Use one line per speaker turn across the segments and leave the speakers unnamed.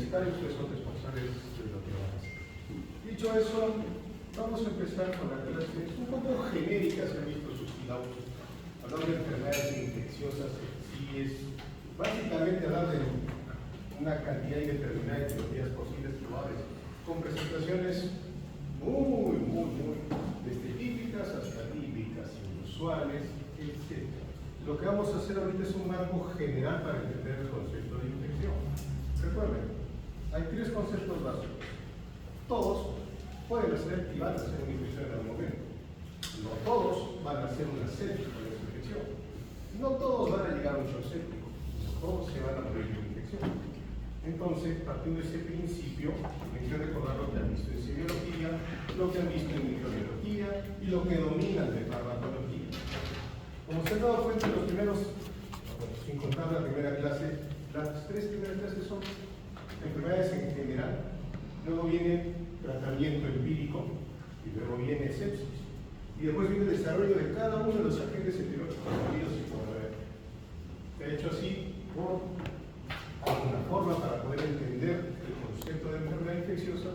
universitarios son responsables de lo que van a hacer. Dicho eso, vamos a empezar con la clase un poco genérica, se han visto sus sílabos, hablar de enfermedades infecciosas, y es básicamente hablar de una cantidad indeterminada de teorías posibles, probables, con presentaciones muy desde típicas hasta típicas, inusuales, etc. Lo que vamos a hacer ahorita es un marco general para entender el concepto de infección. Recuerden, hay tres conceptos básicos. Todos pueden hacer y van a hacer una infección en algún momento. No todos van a hacer una sepsis con esa infección. No todos van a llegar a un shock séptico. Todos se van a morir de infección. Entonces, partiendo de ese principio, hay que recordar lo que han visto en semiología, lo que han visto en microbiología y lo que dominan de farmacología. Como se han dado cuenta en los primeros, sin contar la primera clase, las tres primeras clases son enfermedades en general, luego viene tratamiento empírico y luego viene sepsis. Y después viene el desarrollo de cada uno de los agentes etiológicos conocidos y por haber. Se ha hecho así por alguna forma para poder entender el concepto de enfermedad infecciosa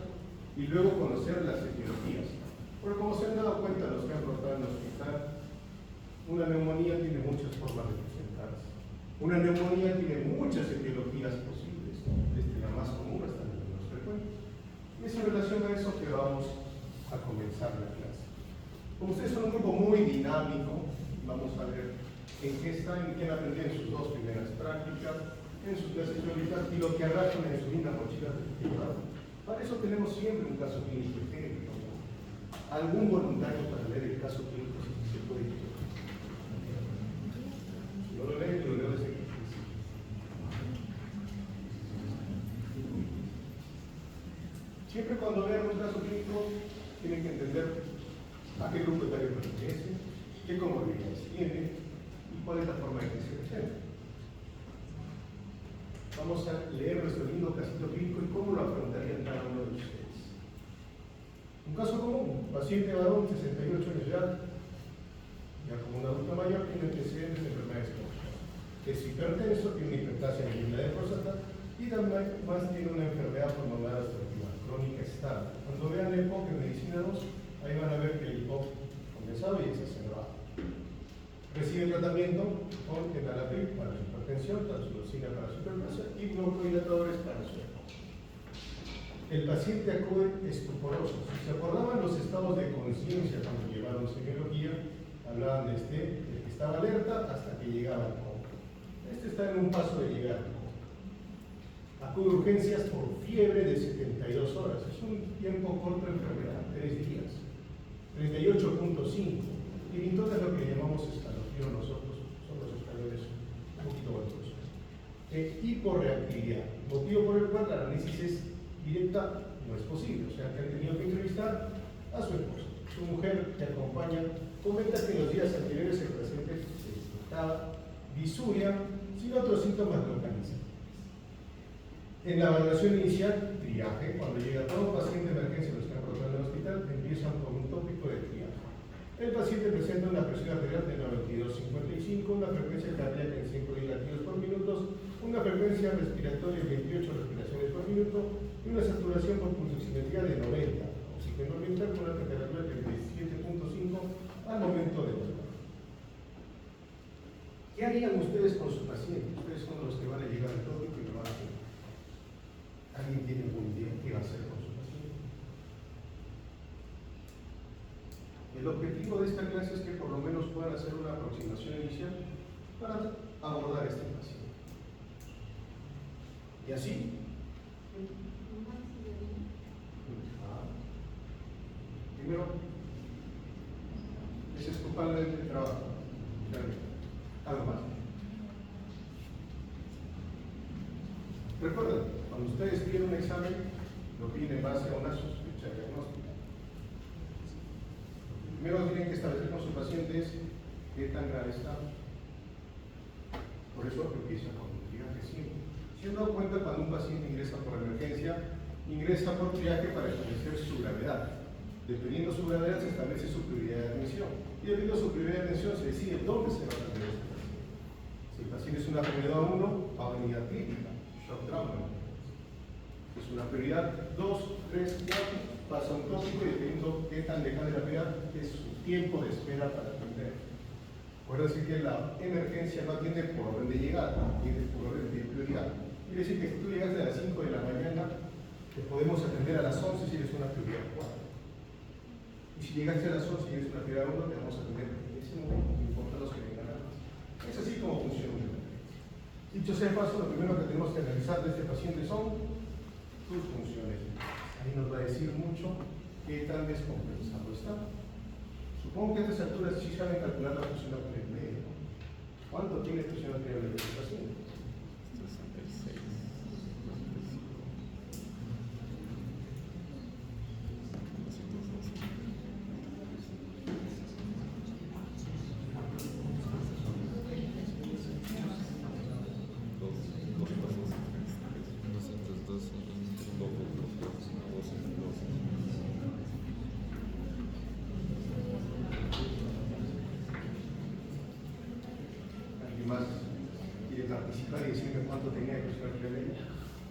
y luego conocer las etiologías. Porque como se han dado cuenta los que han rotado en el hospital, una neumonía tiene muchas formas de presentarse. Una neumonía tiene muchas etiologías posibles, desde la más común hasta la menos frecuente. Y es en relación a eso que vamos a comenzar la clase. Como ustedes son un grupo muy dinámico, vamos a ver en qué están, en qué han aprendido en sus dos primeras prácticas, en sus clases teóricas y lo que arrastran en sus lindas mochilas de llevar. Para eso tenemos siempre un caso clínico ejemplo. Algún voluntario para leer el caso clínico si se puede ir. Si no lo leen, lo leo desde aquí. Siempre cuando vean un caso clínico tienen que entender a qué grupo etario pertenece, qué comorbilidades tiene y cuál es la forma en que se presenta. Vamos a leer nuestro lindo casito clínico y cómo lo afrontarían cada uno de ustedes. Un caso común, paciente varón, 68 años de edad, ya como un adulto mayor, tiene antecedentes de enfermedades crónicas. Es hipertenso, tiene una hiperplasia maligna de próstata y además tiene una enfermedad pulmonar obstructiva crónica estable. Cuando vean el EPOC en medicina 2, ahí van a ver que el EPOC condensado y exacerbado. Recibe tratamiento con enalapril para su hipertensión, talsulosina para su hiperplasia y broncodilatadores para su EPOC. El paciente acude estuporoso. Si se acordaban los estados de conciencia cuando llevaron semiología, hablaban de que estaba alerta hasta que llegaba al coma. Este está en un paso de llegar al coma. Acude a urgencias por fiebre de 72 horas. Es un tiempo corto de enfermedad, 3 días. 38.5. Y entonces lo que llamamos escalofrío nosotros, son los españoles un poquito voltosos. Hiporreactividad, motivo por el cual la análisis directa no es posible, o sea que han tenido que entrevistar a su esposa. Su mujer que acompaña comenta que en los días anteriores el paciente se despertaba, disuria, sin otros síntomas localizados. En la valoración inicial, triaje, cuando llega todo paciente de emergencia los que han rotado en el hospital, empiezan con un tópico de triaje. El paciente presenta una presión arterial de 92,55, una frecuencia cardíaca en 5 latidos por minuto, una frecuencia respiratoria de 28 respiraciones por minuto y una saturación por pulsoximetría de 90, oxígeno ambiental con una temperatura de 37.5 al momento de dormir. ¿Qué harían ustedes con su paciente? Ustedes son los que van a llegar al tópico y lo van a hacer. ¿Alguien tiene alguna idea qué va a hacer con su paciente? El objetivo de esta clase es que por lo menos puedan hacer una aproximación inicial para abordar este paciente. Y así. Primero, ese es tu plan de trabajo. Algo más. Recuerden, cuando ustedes piden un examen, lo piden en base a una sospecha diagnóstica. Primero tienen que establecer con sus pacientes qué tan grave está. Por eso empieza con un triaje siempre. Si uno da cuenta cuando un paciente ingresa por emergencia, ingresa por triaje para establecer su gravedad. Dependiendo de su gravedad se establece su prioridad de admisión. Y dependiendo de su prioridad de admisión se decide dónde se va a atender este paciente. Si el paciente es una enfermedad 1, va a venir crítica, shock trauma. Es una prioridad. 2, 3, 4, pasa un tópico y dependiendo qué tan lejana es la prioridad, es su tiempo de espera para atender. Puede decir que la emergencia no atiende por orden de llegada, atiende por orden de prioridad. Quiere decir que si tú llegaste a las 5 de la mañana, te podemos atender a las 11 si eres una prioridad 4. Y si llegaste a las 11 y eres una prioridad 1, te vamos a atender en ese momento, no importa los que vengan antes. Es así como funciona una emergencia. Dicho sea de paso, lo primero que tenemos que analizar de este paciente son sus funciones. Ahí nos va a decir mucho qué tan descompensado está. Supongo que a estas alturas sí saben calcular la función arterial media. ¿Cuánto tiene función arterial media este paciente?
66.
¿Alguien más quiere participar y decirme cuánto tenía de función arterial media?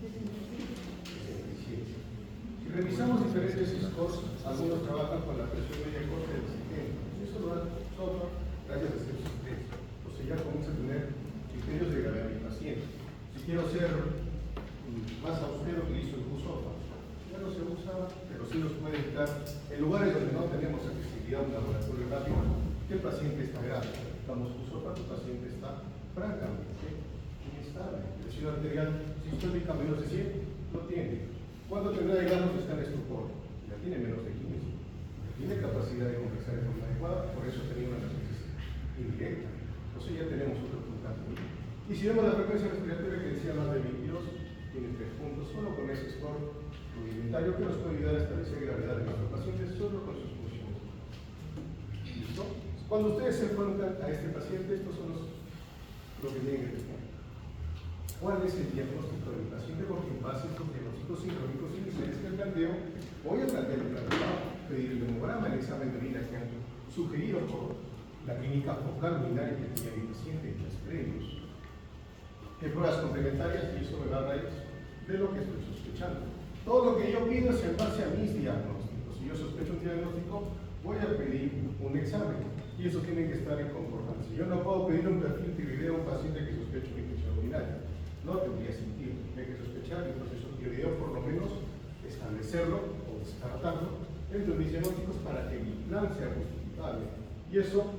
77. Si revisamos diferentes scores, algunos trabajan con la presión media corta del 70. Eso lo da software gracias a este sistema. O sea, ya comienza a tener criterios de gravedad del paciente. Si quiero ser más austero que hizo el QSOFA, ya no se usa, pero sí nos puede evitar en lugares donde no tenemos accesibilidad a un laboratorio rápido, que el paciente está grave. Damos QSOFA, tu paciente está francamente inestable. Presión arterial sistólica menos de 100, no tiene. ¿Cuánto tendrá de ganos? Está en estupor. Ya tiene menos de 15. Tiene capacidad de compensar de forma adecuada, por eso tenía una emergencia indirecta. Entonces ya tenemos otro puntaje. Y si vemos la frecuencia respiratoria que decía más de 22, tiene 3 puntos, solo con ese score rudimentario que nos puede ayudar a establecer gravedad de nuestros pacientes solo con sus funciones. ¿Listo? Cuando ustedes se enfrentan a este paciente, estos son lo que tienen que tener. ¿Cuál es el diagnóstico del paciente? Porque en base a estos diagnósticos sincrónicos iniciales que planteo, voy a plantear el plan, pedir el hemograma, el examen de orina que han sugerido por la clínica focal urinaria que tenía mi paciente en los previos. ¿Qué pruebas complementarias? Y eso me va a raíz de lo que estoy sospechando. Todo lo que yo pido es en base a mis diagnósticos. Si yo sospecho un diagnóstico, voy a pedir un examen. Y eso tiene que estar en concordancia. Yo no puedo pedir un perfil tiroideo a un paciente que sospecha una infección urinaria. No tendría sentido. Hay que sospechar el proceso tiroideo, por lo menos establecerlo o descartarlo entre mis diagnósticos para que mi plan sea justificable. Y eso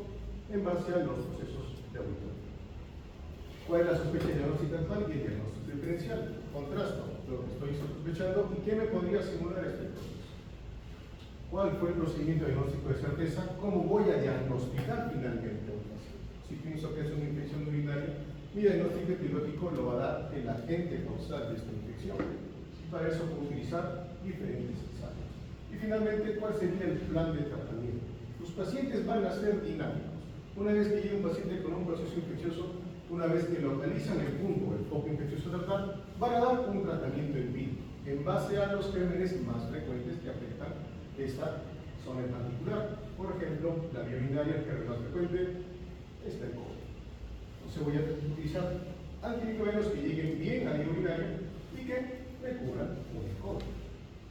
en base a los procesos de auditoría. ¿Cuál es la sospecha diagnóstica actual y el diagnóstico diferencial? Contrasto lo que estoy sospechando y qué me podría simular este proceso. ¿Cuál fue el procedimiento diagnóstico de certeza? ¿Cómo voy a diagnosticar finalmente a un paciente? Si pienso que es una infección urinaria, mi diagnóstico etiológico lo va a dar el agente causal de esta infección. Y para eso puedo utilizar diferentes ensayos. Y finalmente, ¿cuál sería el plan de tratamiento? Los pacientes van a ser dinámicos. Una vez que llegue un paciente con un proceso infeccioso, una vez que localizan el punto, el foco infeccioso a tratar, van a dar un tratamiento empírico en base a los gérmenes más frecuentes que afectan esta zona en particular. Por ejemplo, la vía urinaria, el germen más frecuente, está el COVID. Entonces voy a utilizar antimicrobianos que lleguen bien a la vía urinaria y que me cubran un COVID.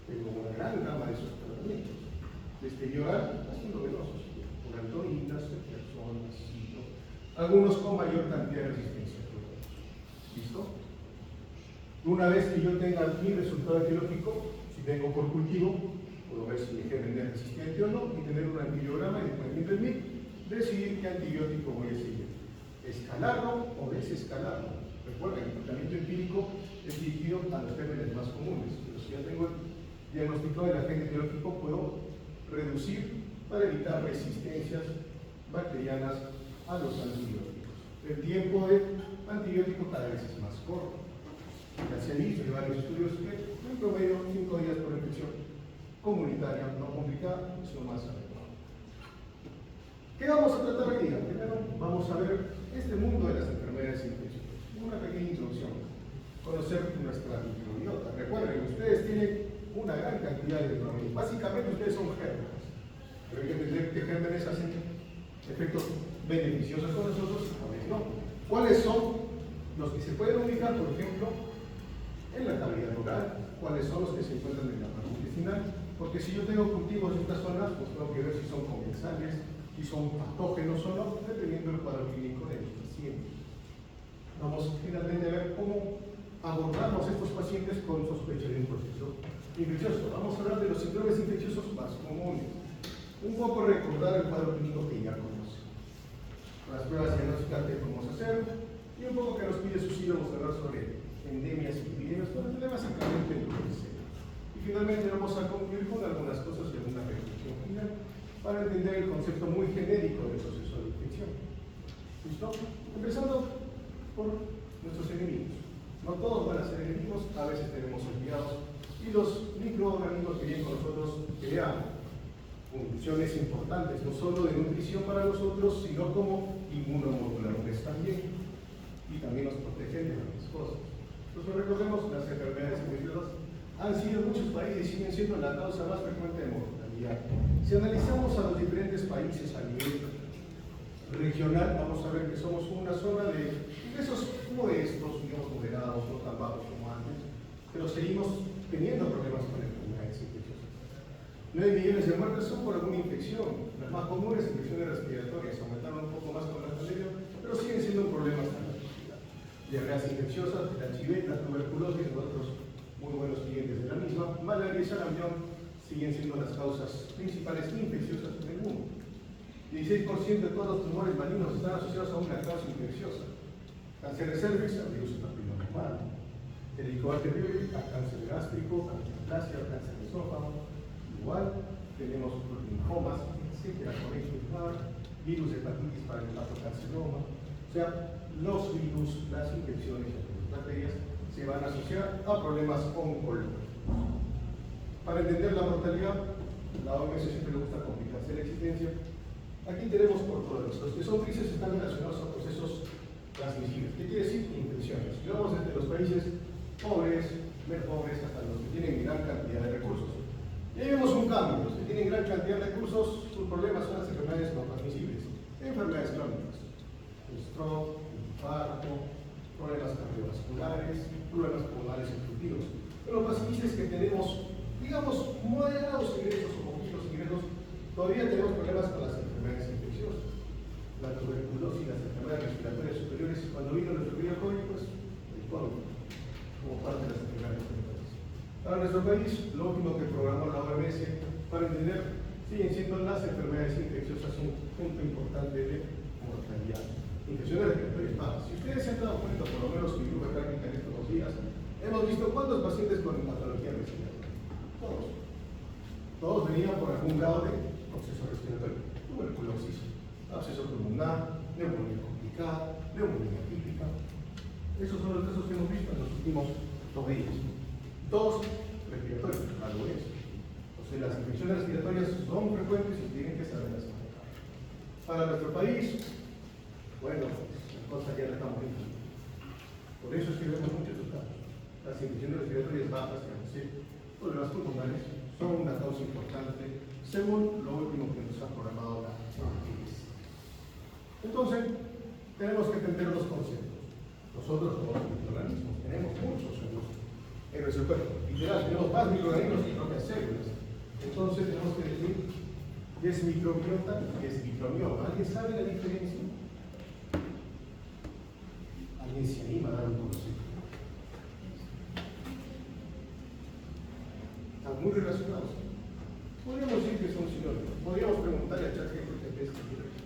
Tengo una gran gama de esos tratamientos. Desde bioral hasta endovenosos, con antoninas, personas, algunos con mayor cantidad de resistencia. ¿Listo? Una vez que yo tenga mi resultado etiológico, si tengo por cultivo, puedo ver si mi germen es resistente o no, y tener un antibiograma y después de mí, decidir qué antibiótico voy a seguir. Escalarlo o desescalarlo. Recuerden, el tratamiento empírico es dirigido a los gérmenes más comunes, pero si ya tengo el diagnóstico del agente etiológico, puedo reducir para evitar resistencias bacterianas a los antibióticos. El tiempo de antibiótico cada vez es más corto. Ya se han visto en varios estudios que en promedio 5 días por infección comunitaria no complicada es lo más adecuado. ¿Qué vamos a tratar hoy día? Primero vamos a ver este mundo de las enfermedades infecciosas. Una pequeña introducción. Conocer nuestra microbiota. Recuerden, ustedes tienen una gran cantidad de microbiota. Básicamente ustedes son gérmenes. Pero hay que entender qué gérmenes hacen efectos beneficiosos con nosotros y cuáles no. ¿Cuáles son los que se pueden ubicar, por ejemplo, en la cavidad oral, cuáles son los que se encuentran en la parte intestinal, porque si yo tengo cultivos en estas zonas, pues tengo que ver si son comensales, si son patógenos o no, dependiendo del cuadro clínico del paciente. Vamos finalmente a ver cómo abordamos estos pacientes con sospecha de un proceso infeccioso. Vamos a hablar de los síndromes infecciosos más comunes. Un poco recordar el cuadro clínico que ya conoce, las pruebas diagnósticas que podemos hacer y un poco que nos pide Susidio. Vamos a hablar sobre endemias y epidemias, pero tenemos básicamente lo que sea. Y finalmente vamos a concluir con algunas cosas y alguna reflexión final para entender el concepto muy genérico del proceso de infección. ¿Listo? Empezando por nuestros enemigos. No todos van a ser enemigos, a veces tenemos enviados, y los microorganismos que vienen con nosotros crean funciones importantes, no solo de nutrición para nosotros, sino como inmunomoduladores también, y también nos protegen de varias cosas. Entonces recordemos, las enfermedades infecciosas han sido en muchos países y siguen siendo la causa más frecuente de mortalidad. Si analizamos a los diferentes países a nivel regional, vamos a ver que somos una zona de ingresos modestos, digamos moderados, no tan bajos como antes, pero seguimos teniendo problemas con enfermedades infecciosas. 9 millones de muertes son por alguna infección. Las más comunes, infecciones respiratorias, aumentaron un poco más con la pandemia, pero siguen siendo un problema hasta la actualidad. Diarreas infecciosas, la chiveta, tuberculosis, otros muy buenos clientes de la misma, malaria y sarampión siguen siendo las causas principales infecciosas en el mundo. 16% de todos los tumores malignos están asociados a una causa infecciosa. Cáncer de cervix, a virus papiloma humano. Helicobacter pylori, a cáncer gástrico, angioplastia, cáncer de esófago. Igual, tenemos linfomas, etcétera, virus de hepatitis para el hepatocarcinoma. O sea, los virus, las infecciones y las bacterias se van a asociar a problemas oncológicos. Para entender la mortalidad, la OMS siempre le gusta complicarse la existencia. Aquí tenemos por todos los que son grises están relacionados a procesos transmisibles. ¿Qué quiere decir? Infecciones. Y vamos desde los países pobres, menos pobres, hasta los que tienen gran cantidad de recursos. Y ahí vemos un cambio. Los que tienen gran cantidad de recursos, sus problemas son las enfermedades no transmisibles. Enfermedades crónicas. Stroke, infarto, problemas cardiovasculares, problemas pulmonares obstructivos. Pero los pacientes que tenemos, digamos, moderados ingresos o poquitos ingresos, todavía tenemos problemas con las enfermedades infecciosas. La tuberculosis y las enfermedades respiratorias superiores, cuando vino el enfermedad COVID, pues el COVID, como parte de las enfermedades respiratorias. Para nuestro país, lo último que programó la OMS para entender siguen siendo las enfermedades infecciosas un punto importante de mortalidad. Infecciones respiratorias bajas. Si ustedes se han dado cuenta, por lo menos mi grupo de práctica en estos 2 días, hemos visto cuántos pacientes con patología respiratoria. Todos. Todos venían por algún grado de proceso respiratorio. Tuberculosis, absceso pulmonar, neumonía complicada, neumonía típica. Esos son los casos que hemos visto en los últimos 2 días. Todos respiratorios, algo es. O sea, las infecciones respiratorias son frecuentes y tienen que saberlas manejar. Para nuestro país, bueno, las cosas ya no están muy bien. Por eso es que vemos muchos casos. Las infecciones respiratorias bajas, problemas pulmonares, son una causa importante, según lo último que nos ha programado la OMS. Entonces, tenemos que entender los conceptos. Nosotros somos microorganismos, tenemos muchos en nuestro cuerpo. Literal, tenemos más microorganismos que propias células. Entonces, tenemos que decir qué es microbiota y qué es microbioma. ¿Alguien sabe la diferencia? ¿Alguien se anima a dar un concepto? Están muy relacionados. Podríamos decir que son sinónimos. Podríamos preguntarle a ChatGPT qué es microbiota.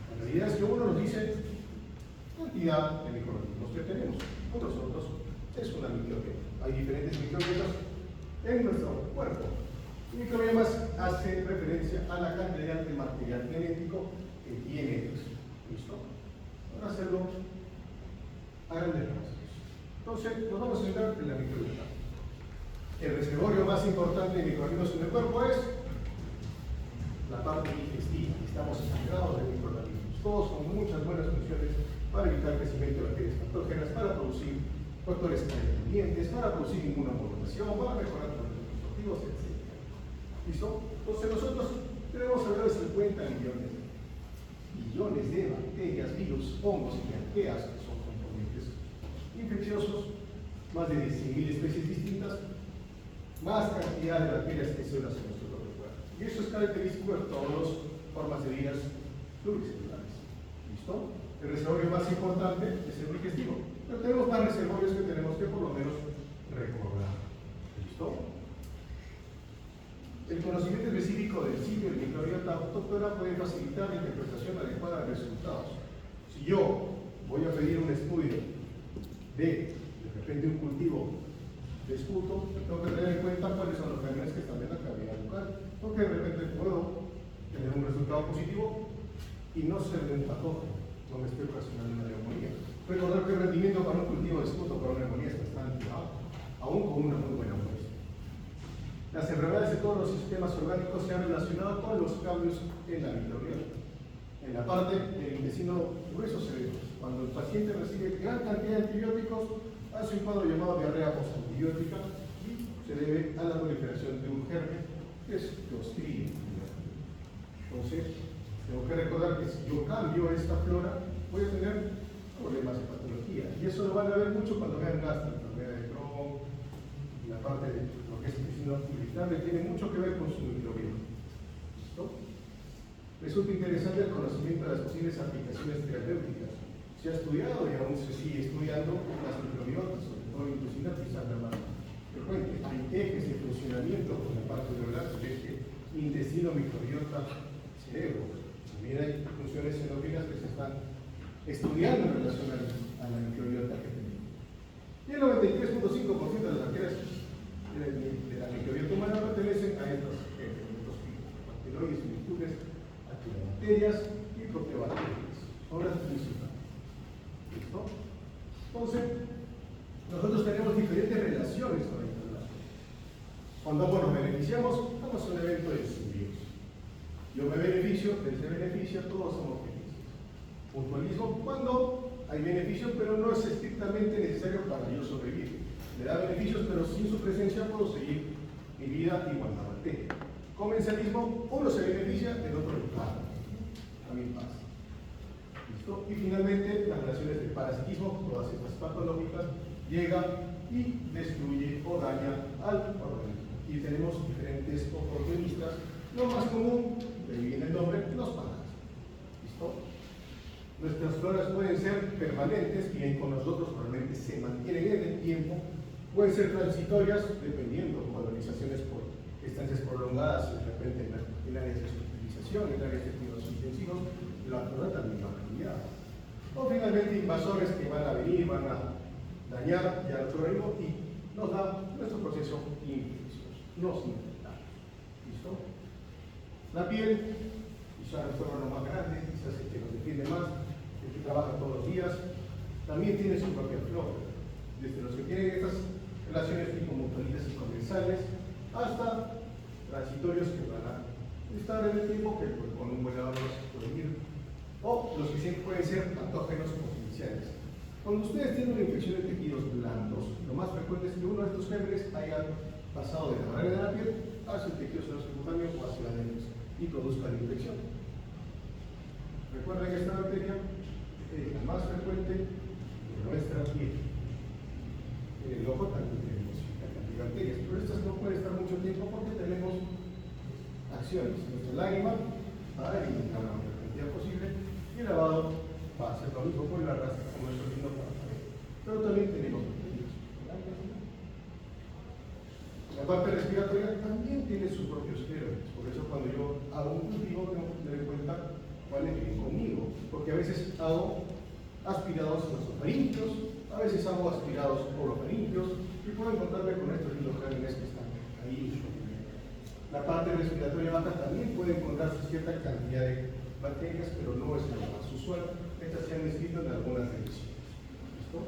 La realidad es que uno nos dice cantidad de microorganismos que tenemos. Con nosotros es una microbiota. Hay diferentes microbiotas en nuestro cuerpo. Microbiomas hace referencia a la cantidad de material genético que tiene eso. ¿Listo? Para hacerlo a grandes rasgos. Entonces, nos vamos a centrar en la microbiota. El reservorio más importante de microorganismos en el cuerpo es la parte digestiva. Estamos integrados de microorganismos, todos con muchas buenas funciones para evitar el crecimiento de bacterias patógenas, para producir factores independientes, para producir inmunomodulación, para mejorar los destructivos, etc. ¿Listo? Entonces nosotros tenemos alrededor de 50 billones de bacterias, virus, hongos y arqueas que son componentes más de 100.000 especies distintas, más cantidad de bacterias que células en nuestro propio cuerpo. Y eso es característico de todas las formas de vida pluricelulares. ¿Listo? El reservorio más importante es el digestivo, pero tenemos más reservorios que tenemos que por lo menos recordar. ¿Listo? El conocimiento específico del sitio del microbiota autóctona puede facilitar la interpretación adecuada de resultados. Si yo voy a pedir un estudio de repente un cultivo de esputo, tengo que tener en cuenta cuáles son los gérmenes que están en la cavidad bucal, porque de repente puedo tener un resultado positivo y no ser de un patógeno, no me estoy ocasionando una neumonía. Recordar que el rendimiento para un cultivo de esputo para una neumonía está bastante bajo, aún con una muy buena muestra. Las enfermedades de todos los sistemas orgánicos se han relacionado con los cambios en la microbiota. En la parte del intestino grueso se ve, cuando el paciente recibe gran cantidad de antibióticos, hace un cuadro llamado diarrea postantibiótica y se debe a la proliferación de un germen que es Clostridium. Entonces, tengo que recordar que si yo cambio esta flora, voy a tener problemas de patología. Y eso lo van a ver mucho cuando vean gastro, enfermedad de Crohn, la parte de lo que es intestino irritable, tiene mucho que ver con su microbioma. ¿Listo? Resulta interesante el conocimiento de las posibles aplicaciones terapéuticas. Se ha estudiado y aún se sigue estudiando las microbiotas, sobre todo el intestino artificial más frecuente. Hay ejes de funcionamiento con la parte neuronal, el eje intestino, microbiota, cerebro. También hay funciones endocrinas que se están estudiando en relación a la microbiota que tenemos. Y el 93.5% de las bacterias de la microbiota humana pertenecen a estos elementos bacteroides, virtudes, actinobacterias y proteobacterias. Son las principales. ¿Listo? Entonces, nosotros tenemos diferentes relaciones con la enfermedad. Cuando nos beneficiamos, estamos en un evento de simbiosis. Yo me beneficio, él se beneficia, todos somos felices. Mutualismo, cuando hay beneficios, pero no es estrictamente necesario para yo sobrevivir. Me da beneficios, pero sin su presencia puedo seguir mi vida igual a bacteria. Comensalismo, uno se beneficia, el otro le paga. También pasa. ¿Listo? Y finalmente, las relaciones de parasitismo, todas estas patológicas, llegan y destruye o daña al organismo. Y tenemos diferentes oportunistas. Lo más común, de ahí viene el nombre, los parásitos. ¿Listo? Nuestras floras pueden ser permanentes, bien con nosotros probablemente se mantienen en el tiempo, pueden ser transitorias, dependiendo, colonizaciones por estancias prolongadas, de repente en áreas de fertilización, en áreas de cuidados intensivos, la flora también va a cambiar. O finalmente invasores que van a venir, van a dañar ya nuestro organismo y nos da nuestro proceso infeccioso, nos infectamos. ¿Listo? La piel, quizá nuestro órgano más grande, quizás el que nos defiende más, el que trabaja todos los días, también tiene su propia flora. Desde los que tienen estas relaciones tipo mutualistas y comensales, hasta transitorios que van a estar en el tiempo que con un buen lavado se pueden ir, o los que pueden ser patógenos potenciales. Cuando ustedes tienen una infección de tejidos blandos, lo más frecuente es que uno de estos gérmenes haya pasado de la barrera de la piel hacia el tejido subcutáneo o hacia la dermis y produzca la infección. Recuerden que esta bacteria es la más frecuente de nuestra piel. En el ojo también tenemos bacterias, pero estas no pueden estar mucho tiempo porque tenemos acciones. Nuestra lágrima va a eliminar la mayor cantidad posible y el lavado va a hacer lo mismo con la raza como nuestro lindo para saber. Pero también tenemos bacterias. La parte respiratoria también tiene sus propios esteroides, por eso cuando yo hago un cultivo tengo que tener en cuenta cuáles vienen conmigo, porque a veces hago aspirados nasofaringios, a veces hago aspirados orofaringios y puedo encontrarme con estos lindos gérmenes que están ahí. La parte respiratoria baja también puede encontrarse cierta cantidad de bacterias, pero no es lo más usual. Estas se han descrito en algunas revisiones. ¿Listo?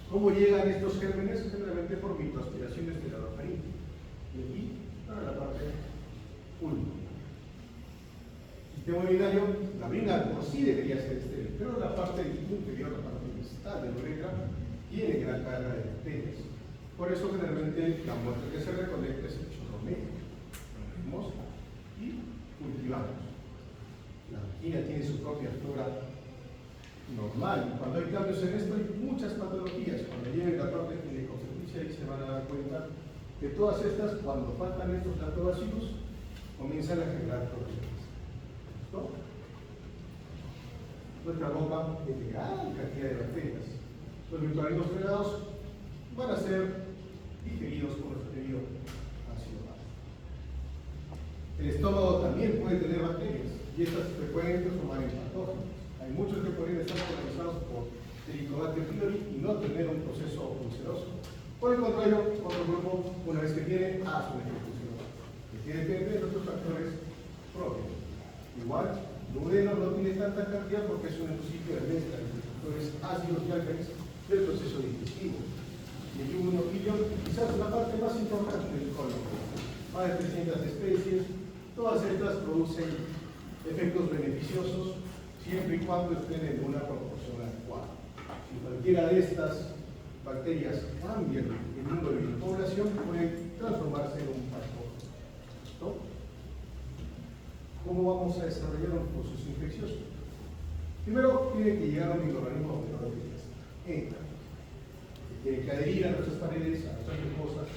¿Cómo llegan estos gérmenes? Generalmente por microaspiraciones de la orofaringe. Y aquí, para la parte pulmonar. Sistema urinario, la orina por sí debería ser estéril, pero la parte inferior, la parte distal de la uretra, tiene gran carga de bacterias. Por eso generalmente la muestra que se recolecta es el chorro medio. Lo y cultivamos. La vagina tiene su propia flora normal. Cuando hay cambios en esto, hay muchas patologías. Cuando lleguen la parte ginecobstetricia, ahí se van a dar cuenta que todas estas, cuando faltan estos lactobacillus, comienzan a generar problemas. ¿Listo? Nuestra boca tiene gran cantidad de bacterias. Los microorganismos fregados van a ser digeridos por nuestro querido ácido láctico. El estómago también puede tener bacterias y estas se pueden transformar en patógenos. Hay muchos que pueden estar colonizados por Helicobacter pylori y no tener un proceso ulceroso. Por el contrario, otro grupo, una vez que tiene, hace una ejecución, que depende de otros factores propios. Igual, duodeno no tiene tanta cantidad porque es un sitio de mezcla entre factores ácidos y álcalis del proceso digestivo. Y el yungo quizás la parte más importante del colon. Más de 300 especies, todas estas producen efectos beneficiosos siempre y cuando estén en una proporción adecuada. Si cualquiera de estas bacterias cambian el número de la población, pueden transformarse en un patógeno. ¿No? ¿Cómo vamos a desarrollar un proceso infeccioso? Primero, tiene que llegar a un microorganismo donde no debe estar. Entra. Tiene que adherir a nuestras paredes, a nuestras mucosas,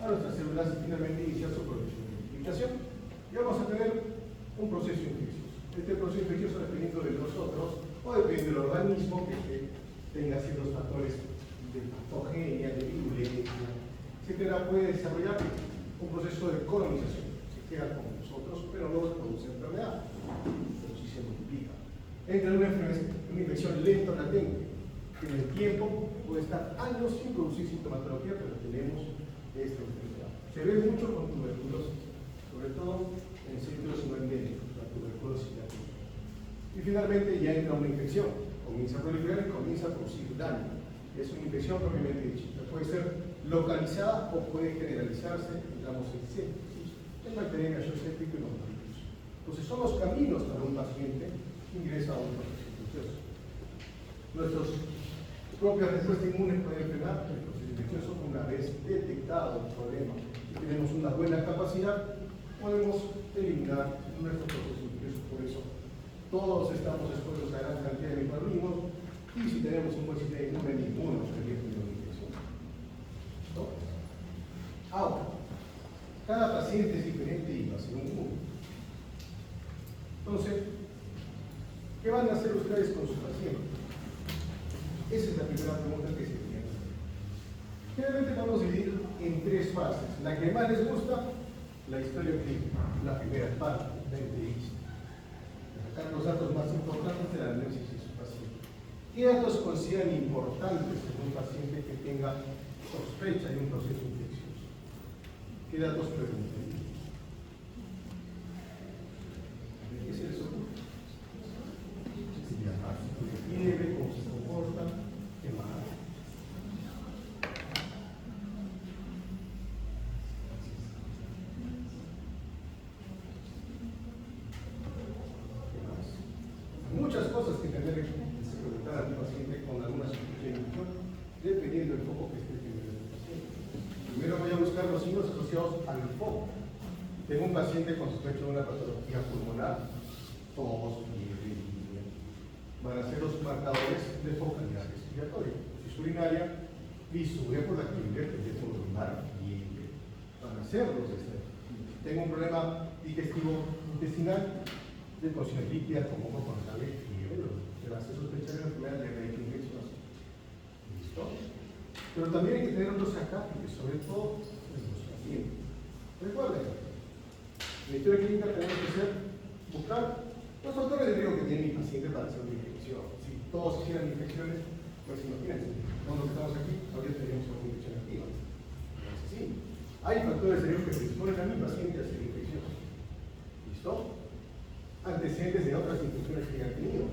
a nuestras células y finalmente iniciar su producción de multiplicación. Y vamos a tener un proceso infeccioso. Este proceso infeccioso, dependiendo de nosotros, o depende del organismo que tenga ciertos factores de patogenia, de virulencia, etcétera, puede desarrollar un proceso de colonización. Se queda con nosotros, pero no produce enfermedad, pero sí se multiplica. Entra en una infección lenta latente, que en el tiempo puede estar años sin producir sintomatología, pero tenemos esta enfermedad. Se ve mucho con tuberculosis, sobre todo en centros no endémicos, la tuberculosis latina. Y finalmente ya entra una infección, comienza a proliferar y comienza a producir daño. Es una infección propiamente dicha. Puede ser localizada o puede generalizarse, digamos, en sepsis, en bacteriemia zooséptica y monovirus. Entonces son los caminos para un paciente que ingresa a un proceso infeccioso. Nuestras propias respuestas inmunes pueden frenar el proceso infeccioso una vez detectado el problema. Si tenemos una buena capacidad, podemos eliminar nuestro proceso infeccioso. Por eso todos estamos expuestos a gran cantidad de microorganismos y si tenemos un buen sistema inmune, ninguno se riesgo de una infección. ¿No? Ahora, cada paciente es diferente y va a ser un mundo. Entonces, ¿qué van a hacer ustedes con sus pacientes? Esa es la primera pregunta que se tiene que hacer. Generalmente vamos a dividir en tres fases. La que más les gusta, la historia clínica, la primera parte, la entrevista. Sacar los datos más importantes de la análisis de su paciente. ¿Qué datos consideran importantes en un paciente que tenga sospecha de un proceso infeccioso? ¿Qué datos preguntan? ¿Qué se les ocurre? Fiebre, cómo se comporta, qué más. Muchas cosas que tener que preguntar a un paciente con alguna sospecha de infección, dependiendo del foco que esté teniendo el paciente. Primero voy a buscar los signos asociados al foco. Tengo un paciente con sospecha de una patología pulmonar, tos, fiebre, van a ser los marcadores de focalidad respiratoria. Si es urinaria, disuria por la actividad que es pulmonar, fiebre. Van a ser los extremos. Tengo un problema digestivo intestinal, de cocina líquida, como con sangre, fiebre, se va a hacer sospechar de enfermedad de infección. ¿Listo? Pero también hay que tener otros acápites, sobre todo en los pacientes. Recuerden, en la historia clínica tenemos que buscar los factores de riesgo que tiene mi paciente para hacer una infección. Si todos hicieran infecciones, pues imagínense, todos los que estamos aquí, ahorita tenemos una infección activa. Entonces, sí, hay factores de riesgo que predisponen a mi paciente a hacer infección. ¿Listo? Antecedentes de otras infecciones que ya han tenido.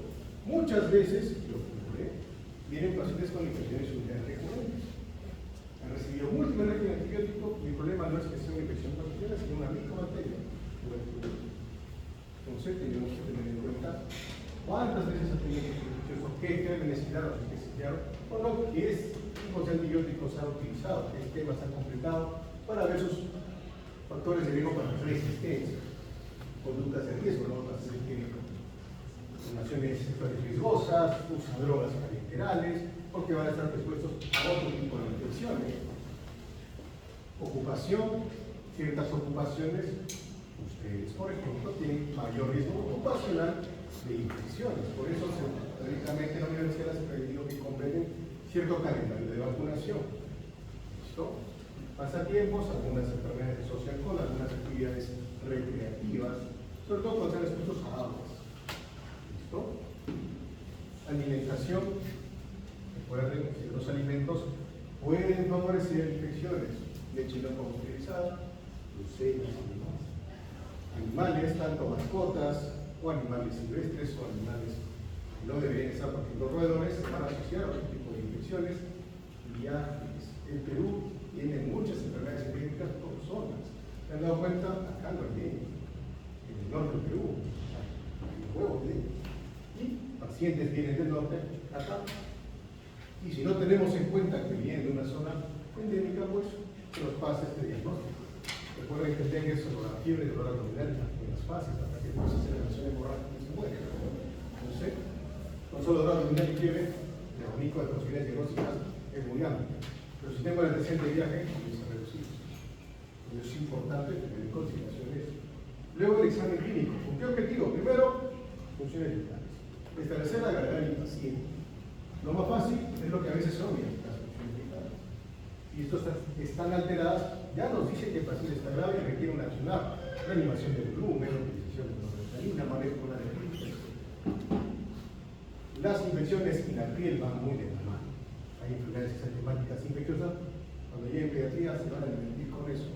Muchas veces, lo ocurre, vienen pacientes con infecciones urinarias recurrentes. Han recibido múltiples regímenes antibióticos y el problema no es que sea una infección bacteriana, sino una micobacteria. Entonces, tenemos que tener en cuenta cuántas veces ha tenido infecciones, qué debe necesitar o qué se quedaron, o no, qué tipos de antibióticos ha utilizado, qué esquemas ha completado para ver sus factores de riesgo para resistencia. Conductas de riesgo, no para ser químico. relaciones sexuales riesgosas, usa drogas parenterales, porque van a estar expuestos a otro tipo de infecciones. Ocupación, ciertas ocupaciones, ustedes, por ejemplo, tienen mayor riesgo ocupacional de infecciones. Por eso, teóricamente, la universidad les ha pedido que completen cierto calendario de vacunación. ¿Listo? Pasatiempos, algunas enfermedades sociales con algunas actividades recreativas, sobre todo cuando están expuestos a aguas. ¿Listo? Alimentación. Recuerden que los alimentos pueden favorecer infecciones. Leche no pasteurizada, lucenas y demás. Animales, tanto mascotas, o animales silvestres, o animales que no deberían estar, porque los roedores se van a asociar a otro tipo de infecciones. Viajes. El Perú tiene muchas enfermedades epidémicas por zonas. ¿Se han dado cuenta? Acá no hay dengue. En el norte del Perú hay huevos de dengue. Y pacientes vienen del norte acá. Y si no tenemos en cuenta que vienen de una zona endémica, pues se nos pasa este diagnóstico. Recuerden que el dengue es la fiebre, dolor abdominal en las fases, hasta que después se relaciona hemorrágica y se muere. Entonces, no solo dolor abdominal y fiebre, el abanico de posibilidades diagnósticas es muy amplio. Pero si tengo el antecedente de viaje, comienza a reducir. Entonces es importante tener en consideración eso. Luego el examen clínico. ¿Con qué objetivo? Primero, funciones vitales. Establecer la gravedad del paciente. Lo más fácil es lo que a veces se obvia, las funciones vitales. Y estas están alteradas, ya nos dice que el paciente está grave y requiere una accionar, reanimación del volumen, utilización de noradrenalina, manejo con la depresión. Las infecciones en la piel van muy de la mano. Hay enfermedades exantemáticas infecciosas, cuando lleguen pediatría se van a alimentar con eso.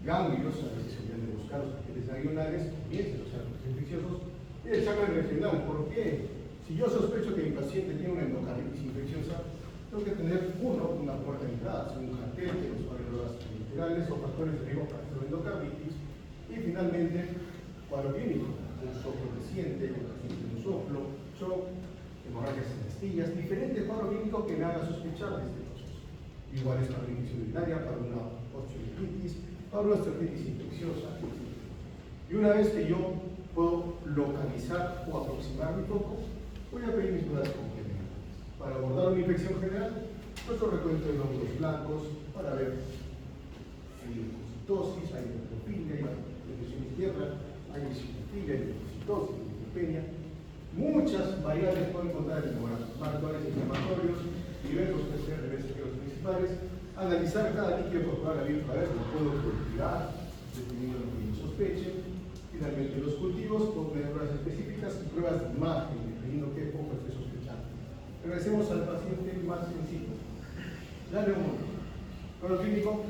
Ganglios, a veces se olvidan de buscar los paquetes ganglionares, también se los árboles infecciosos. Y el examen regional, ¿por qué? Si yo sospecho que mi paciente tiene una endocarditis infecciosa, tengo que tener una puerta de entrada, según catete, los paredoras laterales o factores de riesgo para la endocarditis. Y finalmente, cuadro clínico, un soplo reciente, un soplo, shock, hemorragias en pastillas, diferentes cuadros clínicos que me hagan sospechar de este proceso. Igual es para una infección urinaria, para una osteoartritis, para una osteoartritis infecciosa. Y una vez que yo puedo localizar o aproximar mi foco, voy a pedir mis pruebas complementarias. Para abordar una infección general, nuestro recuento de glóbulos blancos, para ver si hay leucocitosis, hay neutrofilia, hay infección izquierda, hay eosinofilia, hay leucocitosis, hay neutropenia. Muchas variables pueden encontrar en marcadores inflamatorios, diversos PCR de los principales, analizar cada líquido corporal abierto para ver si lo puedo cultivar, dependiendo de lo que yo sospeche. Finalmente, los cultivos con pruebas específicas y pruebas de imagen, dependiendo qué poco esté sospechando. Regresemos al paciente más sencillo. La neumonía. Cuadro clínico,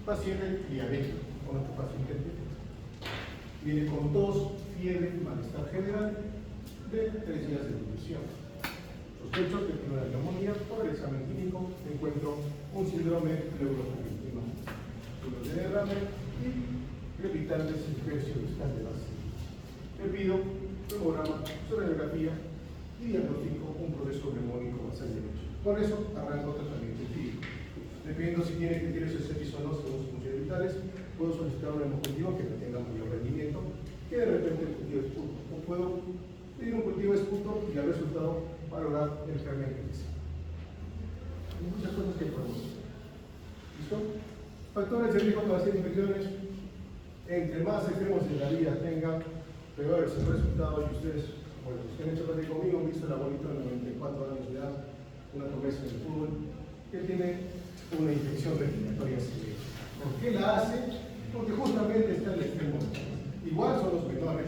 paciente diabético, con otro paciente viene con tos, fiebre, malestar general, de 3 días de duración. Sospecho que tiene una neumonía, por el examen clínico encuentro un síndrome pleuroparenquima, de derrame y crepitantes infecciones de base. Le pido tomograma, sonografía y diagnóstico un proceso neumónico basal derecho. Con eso arranco tratamiento clínico. Dependiendo si tiene criterios estéticos o no según sus funciones vitales, puedo solicitar un hemocultivo que me tenga mayor rendimiento, que de repente el cultivo es puro. O puedo pedir un cultivo esputo y al resultado valorar el germen que desea. Hay muchas cosas que podemos hacer. ¿Listo? Factores de riesgo para hacer infecciones. Entre más extremos en la vida tengan, peor es el resultado. Y ustedes, bueno, los que han hecho parte conmigo, han visto el abuelito de 94 años de edad, una promesa en el fútbol, que tiene una infección respiratoria severa. ¿Por qué la hace? Porque justamente está en el extremo. Igual son los menores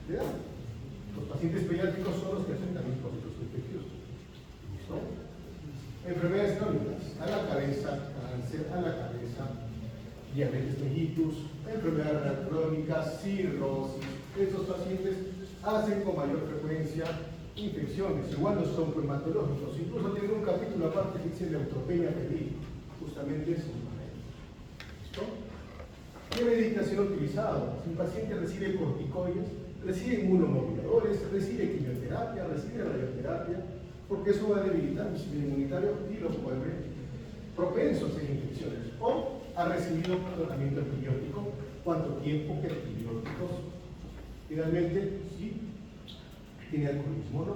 de edad. Los pacientes pediátricos son los que hacen también procesos infecciosos. ¿Listo? Enfermedades crónicas, a la cabeza, cáncer, a la cabeza, diabetes mellitus, enfermedades renal crónicas, cirrosis. Estos pacientes hacen con mayor frecuencia infecciones, igual los oncohematológicos. Incluso tienen un capítulo aparte que dice neutropenia febril, justamente es un manejo. ¿Listo? ¿Qué medicación utilizada? Si un paciente recibe corticoides, recibe inmunomoduladores, recibe quimioterapia, recibe radioterapia, porque eso va a debilitar el sistema inmunitario y lo vuelve propenso a hacer infecciones. O ha recibido tratamiento antibiótico, ¿cuánto tiempo? ¿Qué antibióticos? Finalmente, sí, tiene alcoholismo, ¿no?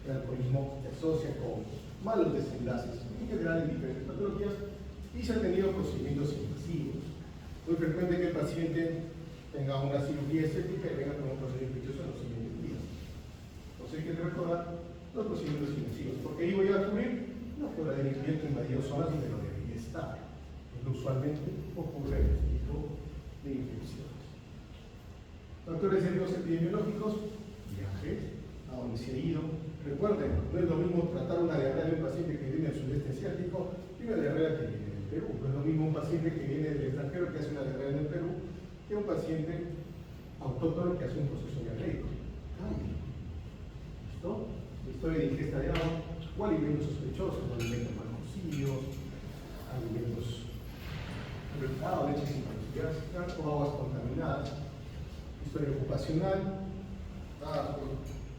El alcoholismo se asocia con malos desenlaces, en general en diferentes patologías, y se han tenido procedimientos invasivos. Muy frecuente que el paciente tenga una cirugía estética y venga con un proceso infeccioso en los siguientes días. Entonces hay que recordar los procedimientos invasivos, porque ahí voy a cubrir una prueba de limpieza invadido zonas donde no debería estar. Usualmente ocurre en este tipo de infecciones. Factores de riesgos epidemiológicos, viajes, a donde se ha ido. Recuerden, no es lo mismo tratar una diarrea de un paciente que viene del sudeste asiático y una diarrea que viene del Perú. No es lo mismo un paciente que viene del extranjero que hace una diarrea en el Perú que un paciente autóctono que hace un proceso diarreico. ¿Listo? Historia de ingesta de agua o alimentos sospechosos, alimentos mal cocidos, alimentos fermentados, leches sin pasteurizar o aguas contaminadas. Historia ocupacional.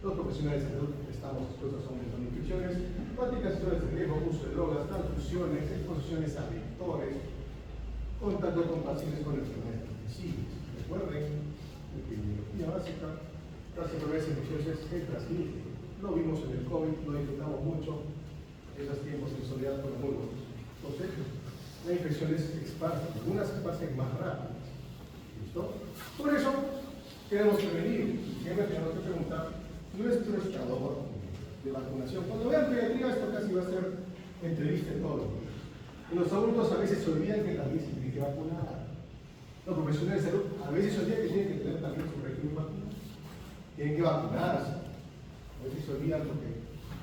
Los profesionales de salud estamos expuestos a un montón de infecciones, prácticas historias de riesgo, uso de drogas, transfusiones, exposiciones a vectores, contacto con pacientes con enfermedades transmisibles. Recuerden, epidemiología básica, las enfermedades infecciosas se transmiten. Lo vimos en el COVID, lo disfrutamos mucho, esos tiempos en soledad fueron muy buenos. Entonces, la infección es esparce, algunas se pasan más rápidas. ¿Listo? Por eso, queremos prevenir, siempre tenemos que preguntar nuestro estado de vacunación. Cuando vean pediatría, esto casi va a ser entrevista en todo. Y los adultos a veces se olvidan que también se tienen que vacunar. Los profesionales de salud a veces se olvidan que tienen que tener también su régimen vacunal. Tienen que vacunarse. A veces se olvidan porque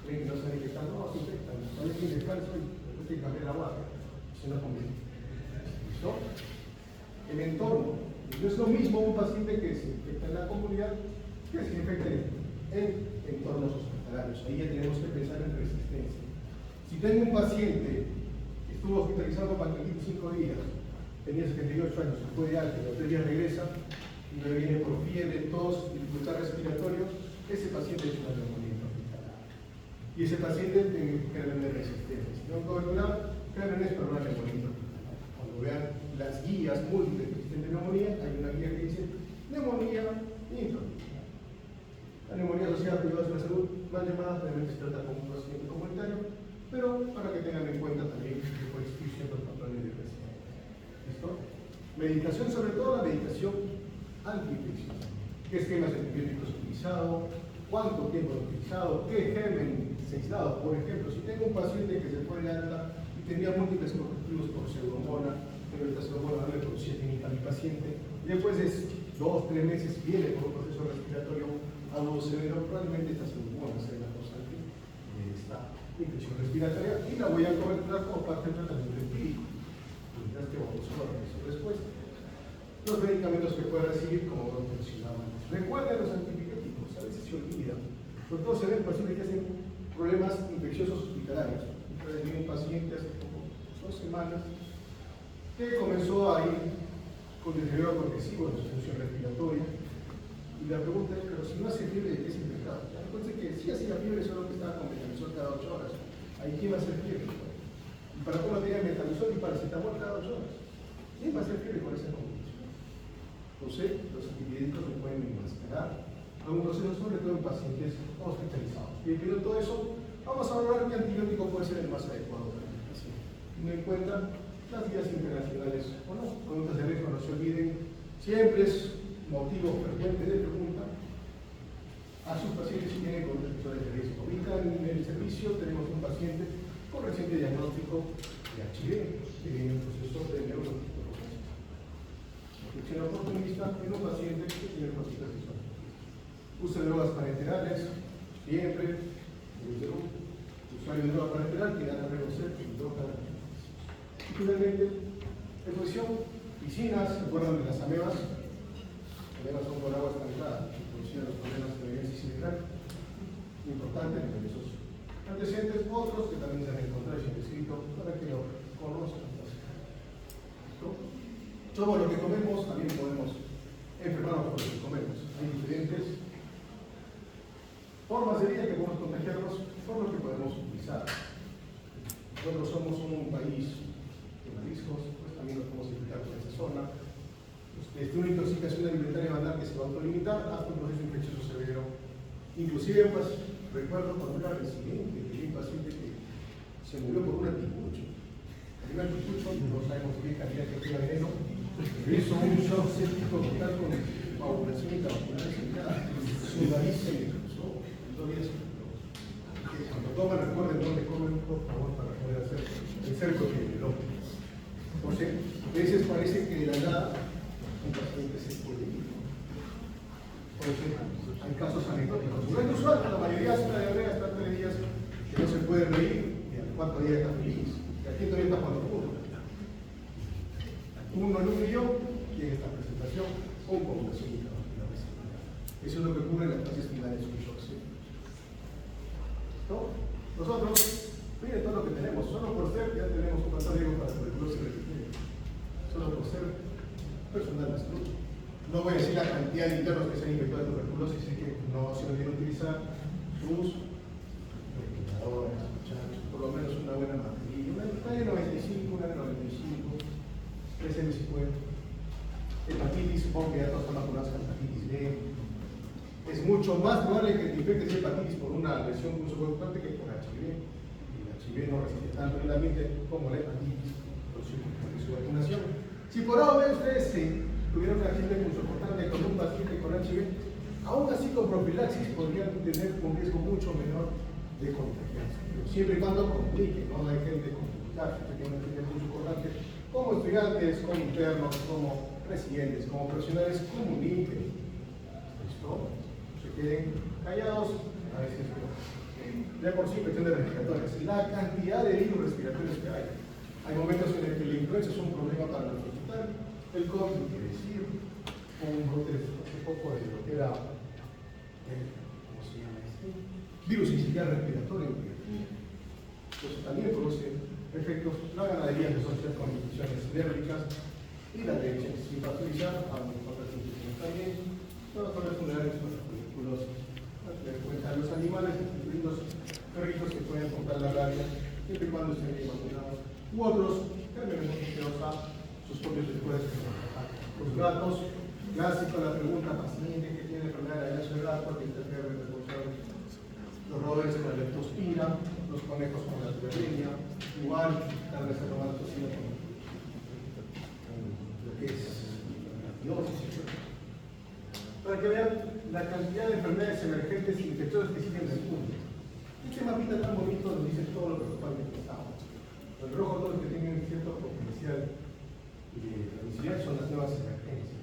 creen que no se han infectado. No, se infectan. No hay que descanso y después tienen que cambiar la guardia. Eso no conviene. ¿Listo? El entorno. No es lo mismo un paciente que se infecta en la comunidad que se infecta en entornos hospitalarios. Ahí ya tenemos que pensar en resistencia. Si tengo un paciente que estuvo hospitalizado para 25 días, tenía 78 años, se fue de alta, y los 3 días regresa y me viene por fiebre, tos, dificultad respiratoria, ese paciente es una neumonía hospitalaria. Y ese paciente tiene germen de resistencia. Si no cobertura, germen es para una neumonía hospitalaria. Cuando vean las guías múltiples que existen de neumonía, hay una guía que dice neumonía intrahospitalaria. La neumonía asociada a cuidados de la salud, mal llamada, realmente se trata como un paciente comunitario, pero para que tengan en cuenta también que puede existir ciertos patrones de resistencia. ¿Listo? Medicación, sobre todo la medicación antiinfecciosa. ¿Qué esquemas de antibióticos utilizado? ¿Cuánto tiempo utilizado? ¿Qué germen se ha aislado? Por ejemplo, si tengo un paciente que se fue de alta y tenía múltiples correctivos por pseudomonas, pero esta pseudomonas no le producía química a mi paciente, y después de 2 o 3 meses viene por un proceso respiratorio algo severo, probablemente esta pseudomonas sea la causante de esta infección respiratoria y la voy a corregir como parte del tratamiento empírico. Mientras que vamos a ver eso después. Los medicamentos que puede recibir, como lo mencionaba antes. Recuerden los antibióticos, a veces se olvidan. Sobre todo se ven pacientes que hacen problemas infecciosos hospitalarios. Vi un paciente hace como 2 semanas que comenzó a ir con deterioro progresivo de su función respiratoria. Y la pregunta es, pero si no hace fiebre, ¿de qué es infectado? Entonces que sí hacía fiebre, solo que estaba con metanizol cada 8 horas. Ahí quién va a hacer fiebre. Y para cómo tenía metanizol y paracetamol cada 8 horas. ¿Quién va a hacer fiebre con esa combinación? Entonces, los antibióticos no pueden enmascarar algún proceso, sobre todo en pacientes hospitalizados. Y debido a todo eso, vamos a valorar qué antibiótico puede ser el más adecuado para el paciente. Teniendo en cuenta las guías internacionales o no. Conductas de riesgo, no se olviden, siempre es motivo frecuente de pregunta a sus pacientes si tienen conductas de riesgo. Ahorita en el servicio tenemos un paciente con reciente diagnóstico de HIV, que viene en proceso de neurotoxicosis. Infección oportunista en un paciente que tiene cositas visuales. Uso de drogas parenterales, siempre, usuario de droga parenteral que gana reconocer que droga. Y finalmente, exposición, piscinas, se acuerdan de las amebas. Son con agua estancada, que producían los problemas de evidencia cerebral. Importante en esos antecedentes, otros que también se han encontrado y se han descrito para que lo conozcan. Todo lo que comemos también podemos enfermarnos por lo que comemos. Hay diferentes formas de vida que podemos contagiarnos por lo que podemos utilizar. Nosotros somos un país de mariscos, pues también nos podemos infectar por esa zona. Una intoxicación alimentaria banal que se va a autolimitar hasta un proceso infeccioso severo Inclusive, pues, recuerdo cuando era residente, que vi un paciente que se murió por un anticucho. Un anticucho, no sabemos qué cantidad que tenga veneno, hizo un shock séptico total con ovulación intraocular centrada. Su nariz se le cruzó, en 2 días se cruzó. Cuando toman, recuerden dónde comen, por favor, para poder hacer el cerco que el ojo. Entonces, a veces parece que de la nada un paciente se puede ir. Entonces, hay casos anecdóticos. No es usual, la mayoría hace una diarrea hasta 3 días que no se puede reír y al 4º día está feliz. Y aquí todavía está jugando fútbol. Uno en 1 millón tiene esta presentación con población intraocular residual. Eso es lo que ocurre en las fases finales de un shock séptico. ¿No? Nosotros, miren todo lo que tenemos, solo por ser, ya tenemos un patólogo para tuberculosis resistente. Solo por ser personal de salud. No voy a decir la cantidad de internos que se han infectado de tuberculosis, así que no se olviden utilizar sus respiradoras, muchachos, por lo menos una buena mascarilla, una de 95, una de 95, 3 MC50. Hepatitis, supongo que ya todos están vacunados con hepatitis B. Es mucho más probable que te infectes de hepatitis por una lesión pulsoconstante que por HIV. Y el HIV no resiste tanto en el ambiente como la hepatitis por su vacunación. Si por ahora ustedes tuvieron un accidente pulsoconstante con un paciente con HIV, aún así con profilaxis podrían tener un riesgo mucho menor de contagiarse. Siempre y cuando complique, no dejen de complicarse, que tienen un accidente pulsoconstante, como estudiantes, como internos, como residentes, como profesionales, comuniquen. ¿Listo? Se queden callados, a veces de por sí cuestión de respiratorias. La cantidad de virus respiratorios que hay. Hay momentos en los que la influenza es un problema para nuestro hospital. El COVID, quiere decir, un brote hace poco de lo que era, ¿cómo se llama este? Virus incisional respiratorio. Entonces también produce efectos. La ganadería se asocia con infecciones alérgicas y la leche sin pasteurizar, a otras infecciones también. Los factores funerarios con la tuberculosis. Los animales, los perritos que pueden comprar la rabia, siempre y cuando estén bien vacunados, u otros que a sus propios esfuerzos. Los gatos, clásico la pregunta, paciente que tiene enfermedad de la gato, que está responsable. Los roedores con la leptospira, los conejos con la tuberemia, igual, cada vez se toma la toxina con lo que es la antidosis. Para que vean la cantidad de enfermedades emergentes y infecciosas que existen en el mundo. Este mapita tan bonito nos dice todo lo que actualmente estamos. El rojo, todos los que tienen cierto potencial de transmisibilidad son las nuevas emergencias.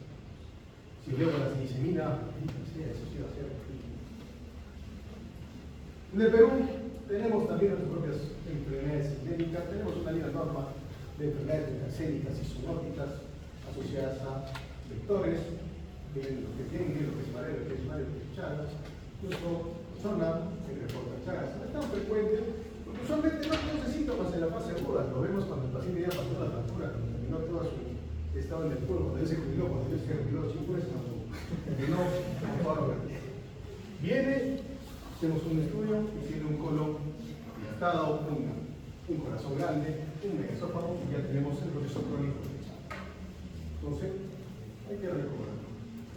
Si luego la glicemina, eso sí va a ser. En el Perú tenemos también nuestras propias enfermedades endémicas, tenemos una linda norma de enfermedades metancélicas y zoonóticas asociadas a vectores, lo que tienen, lo que es mareo, lo que es Mario, lo que es Chagas, incluso zona que reporta Chagas. No es tan frecuente, porque usualmente no produce síntomas en la fase aguda, lo vemos cuando el paciente ya pasó la factura, cuando terminó todo su estado en el pueblo, cuando él se jubiló, cuando él se retiró los 5 meses, terminó con paro. Viene, hacemos un estudio y tiene un colon dilatado, un corazón grande, un esófago y ya tenemos el proceso crónico. Entonces, hay que recordar.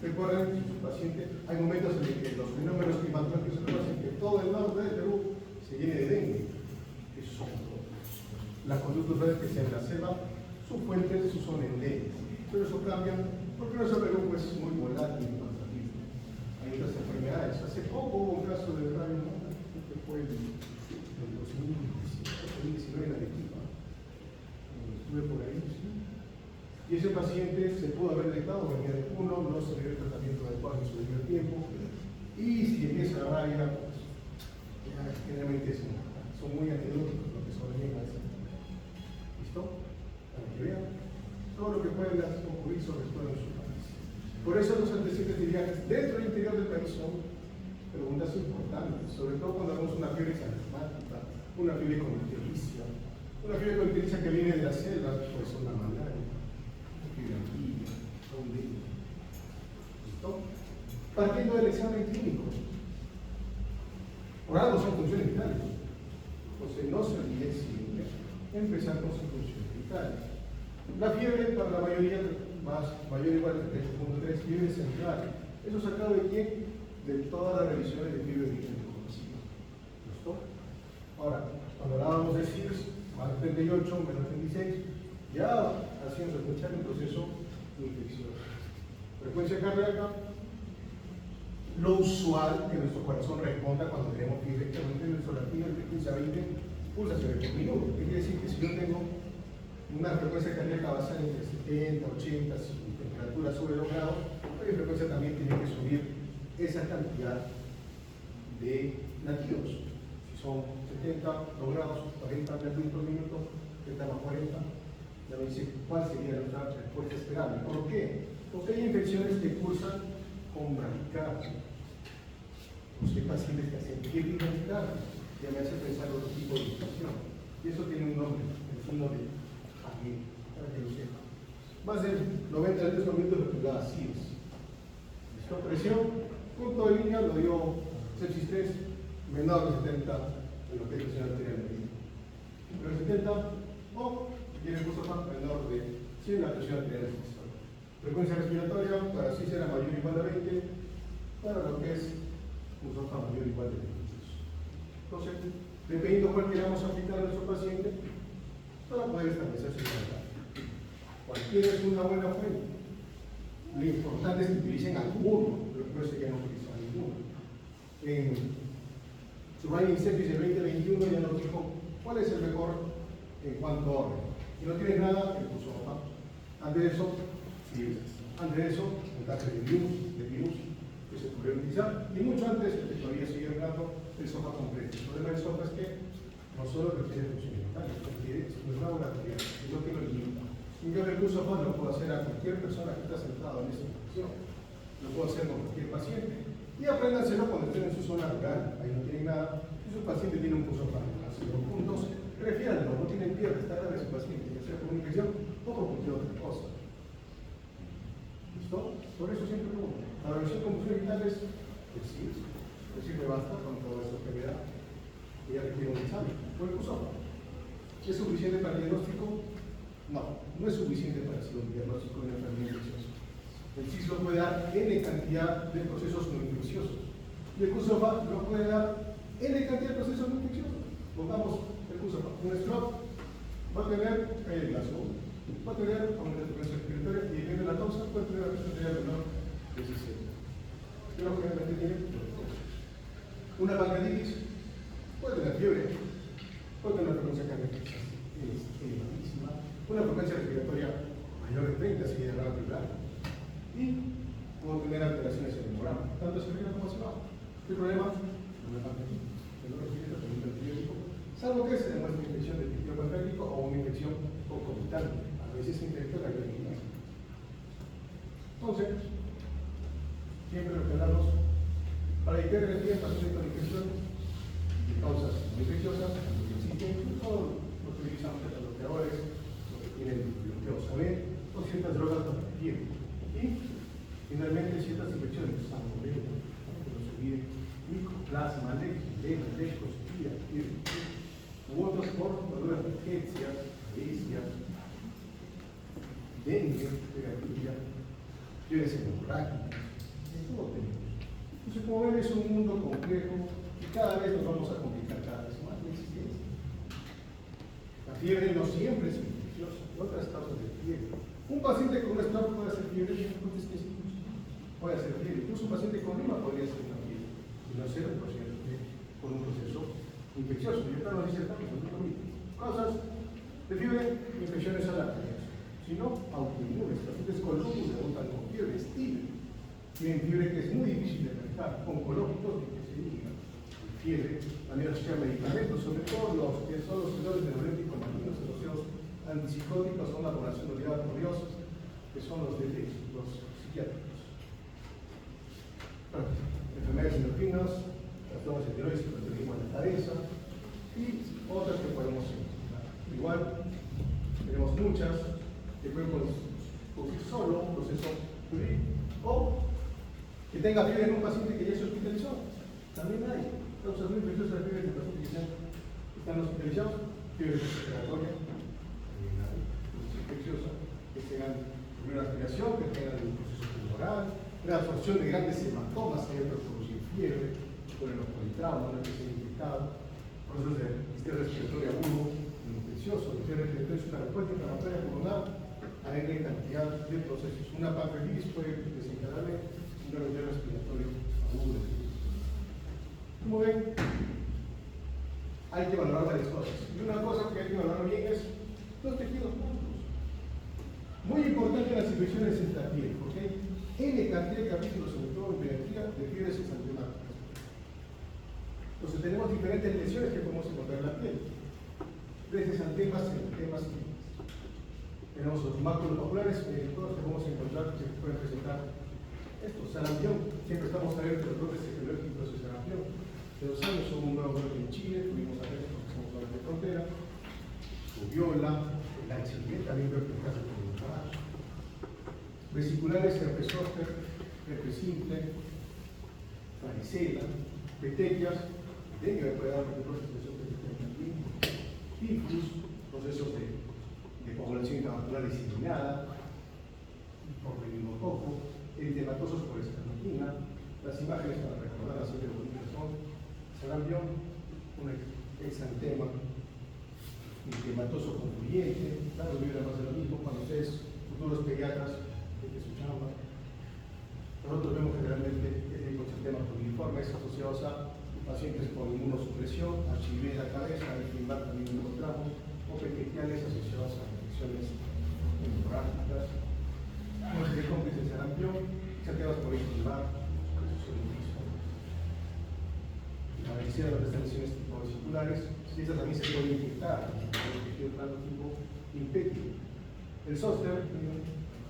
Recuerden, si su paciente, hay momentos en que los fenómenos climatológicos hacen que todo el norte del Perú se llene de dengue. Eso son todos. Las conductas que sean en la selva, sus fuentes son endémicas. Pero eso cambia porque nuestro Perú es muy volátil y versátil. Hay otras enfermedades. Hace poco hubo un caso de rabia, que fue en 2019 en Arequipa. Estuve por ahí, ¿sí? Y ese paciente se pudo haber detectado, venía de uno, no se le dio el tratamiento adecuado en su debido tiempo, y si empieza la rabia, pues ya generalmente son muy anecdóticos lo que sobrevienen a ese. ¿Listo? Para que vean todo lo que puede ocurrir sobre todo en su país. Por eso los antecedentes de viajes dentro del interior del país son preguntas importantes, sobre todo cuando hagamos una fiebre exantemática, una fiebre con ictericia, que viene de la selva, pues una malaria. ¿Listo? Partiendo del examen clínico. Por algo son funciones vitales. Entonces no se olviden siempre empezar con sus funciones vitales. La fiebre para la mayoría, mayor o igual a 3.3, fiebre central. ¿Eso sacado de quién? de todas las revisiones de fiebre de origen desconocido. ¿Listo? Ahora, cuando hablábamos de SIRS, más de 38, menos 36, ya hacían sospechar un proceso infeccioso. Frecuencia cardíaca, lo usual que nuestro corazón responda cuando tenemos fiebre, que aumente nuestro latido de 15 a 20 pulsaciones por minuto. ¿Qué quiere decir? Que si yo tengo una frecuencia cardíaca basada entre 70, 80, si mi temperatura sube 2 grados, mi frecuencia también tiene que subir esa cantidad de latidos. Si son 70, 2 grados, 40 latidos por minuto, 70 más 40, ya me dice cuál sería nuestra respuesta esperable. ¿Por qué? Porque hay infecciones que cursan con bradicardia. Hay pacientes que hacen fiebre bradicardia, ya me hace pensar otro tipo de infección. Y eso tiene un nombre, el signo de Javier, para que lo sepa. Más del 93% de lo que da SIRS. Listo, presión, punto de línea lo dio sepsis 3, menor de 70 en lo que es presión arterial media. Pero 70 o tiene el curso más menor de 100 la presión arterial media. Frecuencia respiratoria, para sí será mayor o igual a 20, para lo que es un sofa mayor o igual a 20. Entonces, dependiendo cuál queramos aplicar a nuestro paciente, para poder establecer su calidad. Cualquiera es una buena fuente. Lo importante es que utilicen alguno, pero no sé que no utilizan ninguno. En su Running Sepsis del 2021 ya nos dijo cuál es el mejor en cuanto a orden. Si no tienes nada, el curso va. Antes de eso, el caso de virus que se puede utilizar, y mucho antes, que todavía sigue hablando, el SOFA completo. El problema del SOFA es que no solo requiere función mental, requiere una laboratoria, es lo que lo limita. Y yo el curso SOFA lo puedo hacer a cualquier persona que está sentada en esta institución, lo puedo hacer con cualquier paciente, y apréndanselo cuando estén en su zona rural, ahí no tienen nada, si su paciente tiene un curso SOFA, así los puntos, refiéranlo, no tienen pierde, está grave su paciente, ya sea por una infección o por cualquier otra cosa. ¿Listo? Por eso siempre pregunto. La revisión con función vital es decir, me basta con toda esta enfermedad que ya requiere un examen. ¿Fue el curso? ¿Es suficiente para el diagnóstico? No, no es suficiente para hacer un diagnóstico de una enfermedad infecciosa. El CIS lo puede dar N cantidad de procesos no infecciosos. Y el curso no puede dar N cantidad de procesos no infecciosos. Pongamos el curso un stroke va a tener el Glasgow, va a tener aumento de frecuencia respiratoria y depende de la causa puede tener la frecuencia menor de 60. Pero generalmente tiene una pancreatitis, puede tener fiebre, puede tener una frecuencia cardíaca elevadísima, una frecuencia respiratoria mayor de 30 si viene raro primario, y puedo tener alteraciones en el programa, tanto hacia arriba como hacia abajo. ¿Qué problema? Una pancreatitis, que no requiere tratamiento antibiótico, salvo que se demuestre una infección de tejido pancreático o una infección concomitante. A veces se infecta la granulina. Entonces, siempre recordamos, para evitar el pacientes con infecciones de causas no infecciosas, lo que existen, todos los que utilizamos bloqueadores, los que tienen bloqueos AB, o ciertas drogas para la fiebre. Y, finalmente, ciertas infecciones, salmonella, micoplasma, leptospira, u otros por dolor de urgencias, alicias, dengue, pegatina, fiebres hemorrágicas, todo tenemos. Entonces, como ven, es un mundo complejo y cada vez nos vamos a complicar cada vez más la existencia. La fiebre no siempre es infecciosa, hay otras causas de fiebre. Un paciente con un stroke puede hacer fiebre, puede hacer fiebre. Incluso un paciente con rima podría hacer una fiebre, y no ser con un proceso infeccioso. Y acá nos dice el causas de fiebre, infecciones alérgicas. Si no, autoinmunes, pacientes con lupus debutan con fiebre, tienen fiebre que es muy difícil de manejar, oncológicos que se diga, fiebre, también asociar medicamentos, sobre todo los que son los steroides neurolepticos malignos asociados antipsicóticos, son la población olvidada por Dios, que son los psiquiátricos. Bueno, enfermedades endocrinas, trastornos de tiroides, hipertiroidismo en la cabeza, y otras que podemos encontrar. Igual, tenemos muchas que pueden producir solo un proceso jurídico, o que tenga fiebre en un paciente que ya se hospitalizó. También hay causas muy infecciosas de fiebre en pacientes que están hospitalizados, fiebre respiratoria, infecciosa, que tengan primera respiración, que tengan un proceso pulmonar, la absorción de grandes hematomas que hay otros producir fiebre, por el politrauma, no es que esté infectado, procesos de sistema respiratorio agudo, infeccioso, el respiratorio es una respuesta inflamatoria pulmonar a una gran cantidad de procesos. Una pancreatitis puede desencadenar un problema respiratorio agudo. Como ven, hay que valorar varias cosas. Y una cosa que hay que valorar bien es los tejidos juntos. Muy importante las infecciones en la piel, porque hay N cantidad de capítulos, sobre todo en pediatría, de fiebres exantemáticas. Entonces tenemos diferentes lesiones que podemos encontrar en la piel. Desde exantemas, temas, tenemos los máculos oculares, todos que podemos encontrar que se pueden presentar esto, sarampión. Siempre estamos abiertos a los brotes epidemiológicos de sarampión. De 2 años hubo un nuevo brote en Chile, tuvimos a ver porque somos zonas de frontera, rubiola, el HIV también creo que está en el trabajo. Vesiculares, herpes zóster, herpes simple, varicela, petequias, dengue puede dar procesos de también, tifus, procesos de población intravascular diseminada, por meningococo, eritematosos por escarlatina. Las imágenes para recordar así de bonitas son sarampión, un exantema, eritematoso concluyente, la rubiola más de lo mismo. Cuando ustedes, futuros pediatras, de su chamba, nosotros vemos generalmente este tipo de exantemas coliformes asociados a pacientes con inmunosupresión, HIV en la cabeza, el FIMBAT también lo encontramos, o petequiales asociados a infecciones hemorrágicas, de cómplices de sarampión, exantemas por FIMBAT, la varicela de las lesiones tipo vesiculares, y estas también se pueden infectar, el tejido plano tipo impético. El zóster,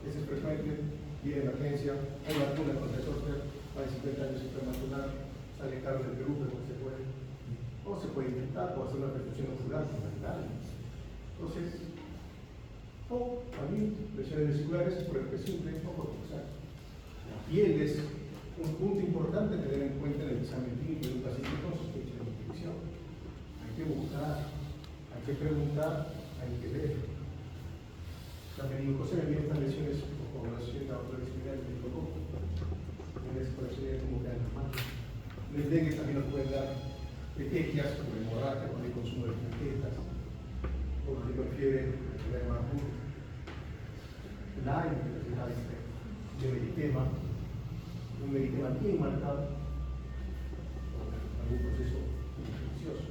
ese es frecuente, y de emergencia, o la vacuna contra el zóster, más de 50 años prematura, sale caro del Perú, pero se puede, o se puede infectar, o hacer una perfusión ocular fundamental. Entonces, o también lesiones vesiculares por el simple o por toxal. La piel es un punto importante a tener en cuenta en el examen clínico de un paciente con sospecha de infección. Hay que buscar, hay que preguntar, hay que ver. La meningococele viene estas lesiones por población de autoridad del meningococo. En esa población como quedan las manos. El dengue también nos puede dar petequias por hemorragia, por el consumo de plaquetas, por la fiebre, el problema agudo. Lyme, de meritema, un meritema bien marcado por algún proceso infeccioso.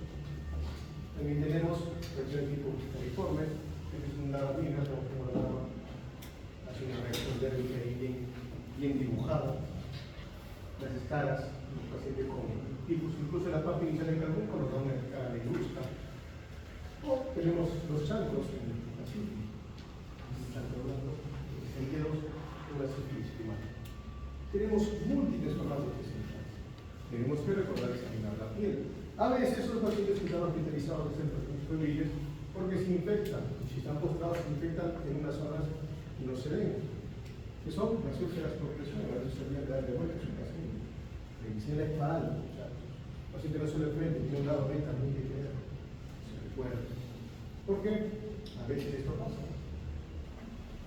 También tenemos reacción tipo coliforme, que es un larvina, como la larva hace una reacción dérmica ahí bien dibujada. Las escalas, los pacientes con tifus, incluso la parte inicial del carbón nos da una escala negruzca. O tenemos los chancros en el Pacífico, un chancro blanco, sentidos de la sífilis primaria. Tenemos múltiples formas de presentar. Tenemos que recordar examinar la piel. A veces los pacientes que están hospitalizados en centros febriles porque se infectan, si están postrados se infectan en unas zonas y no se ven, que son las úlceras por presión, a veces se olvidan de darle vuelta a su paciente. Revisen la espalda, muchachos. El paciente no se le frente, tiene un lado B también que queda. Se recuerda. ¿Por qué? A veces esto pasa.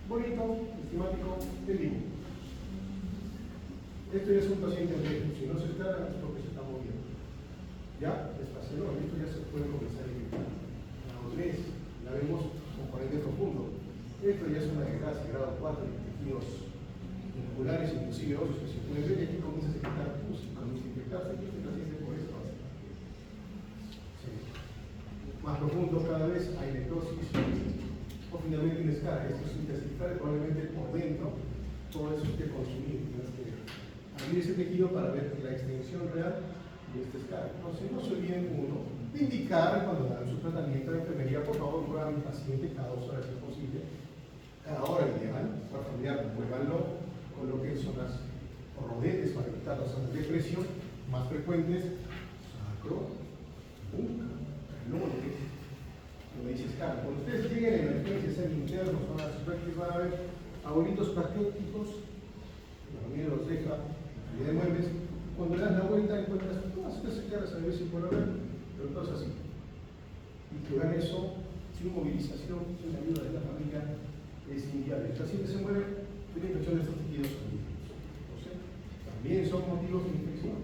Bonito, esquemático, en vivo. Esto ya es un paciente en riesgo. Si no se está, es porque se está moviendo. Ya, despacelo, esto ya se puede comenzar a infectar. La O3, la vemos componente profundo. Esto ya es una desgracia, grado 4, de tejidos musculares, inclusive óseos, que se pueden ver, y aquí comienza a secretar pus, y comienza a infectarse, y este paciente por esto hace. Sí. Más profundo cada vez, hay necrosis, o finalmente una escala. Esto es intersticial, probablemente por dentro, todo eso hay que consumir. Tienes que abrir ese tejido para ver la extensión real de esta escala. Entonces, no se olviden, uno, de indicar cuando dan su tratamiento de enfermería, por favor, muevan al paciente cada 2 horas si es posible, cada hora ideal, para familiar, muévanlo, coloquen zonas rodetes para evitar las zonas de presión más frecuentes, sacro, nuca, glúteos, como dice escala. Cuando ustedes lleguen a emergencias en internos, zonas suspectas, van a ver abuelitos plaquéticos, la familia los deja y de muebles. Cuando le das la vuelta encuentras todas estas escalas a veces por haber, pero todas así. Y que hagan eso sin movilización, sin ayuda de la familia, es inviable. El paciente se mueve de la infección de estos tejidos. Entonces, también son motivos de infección.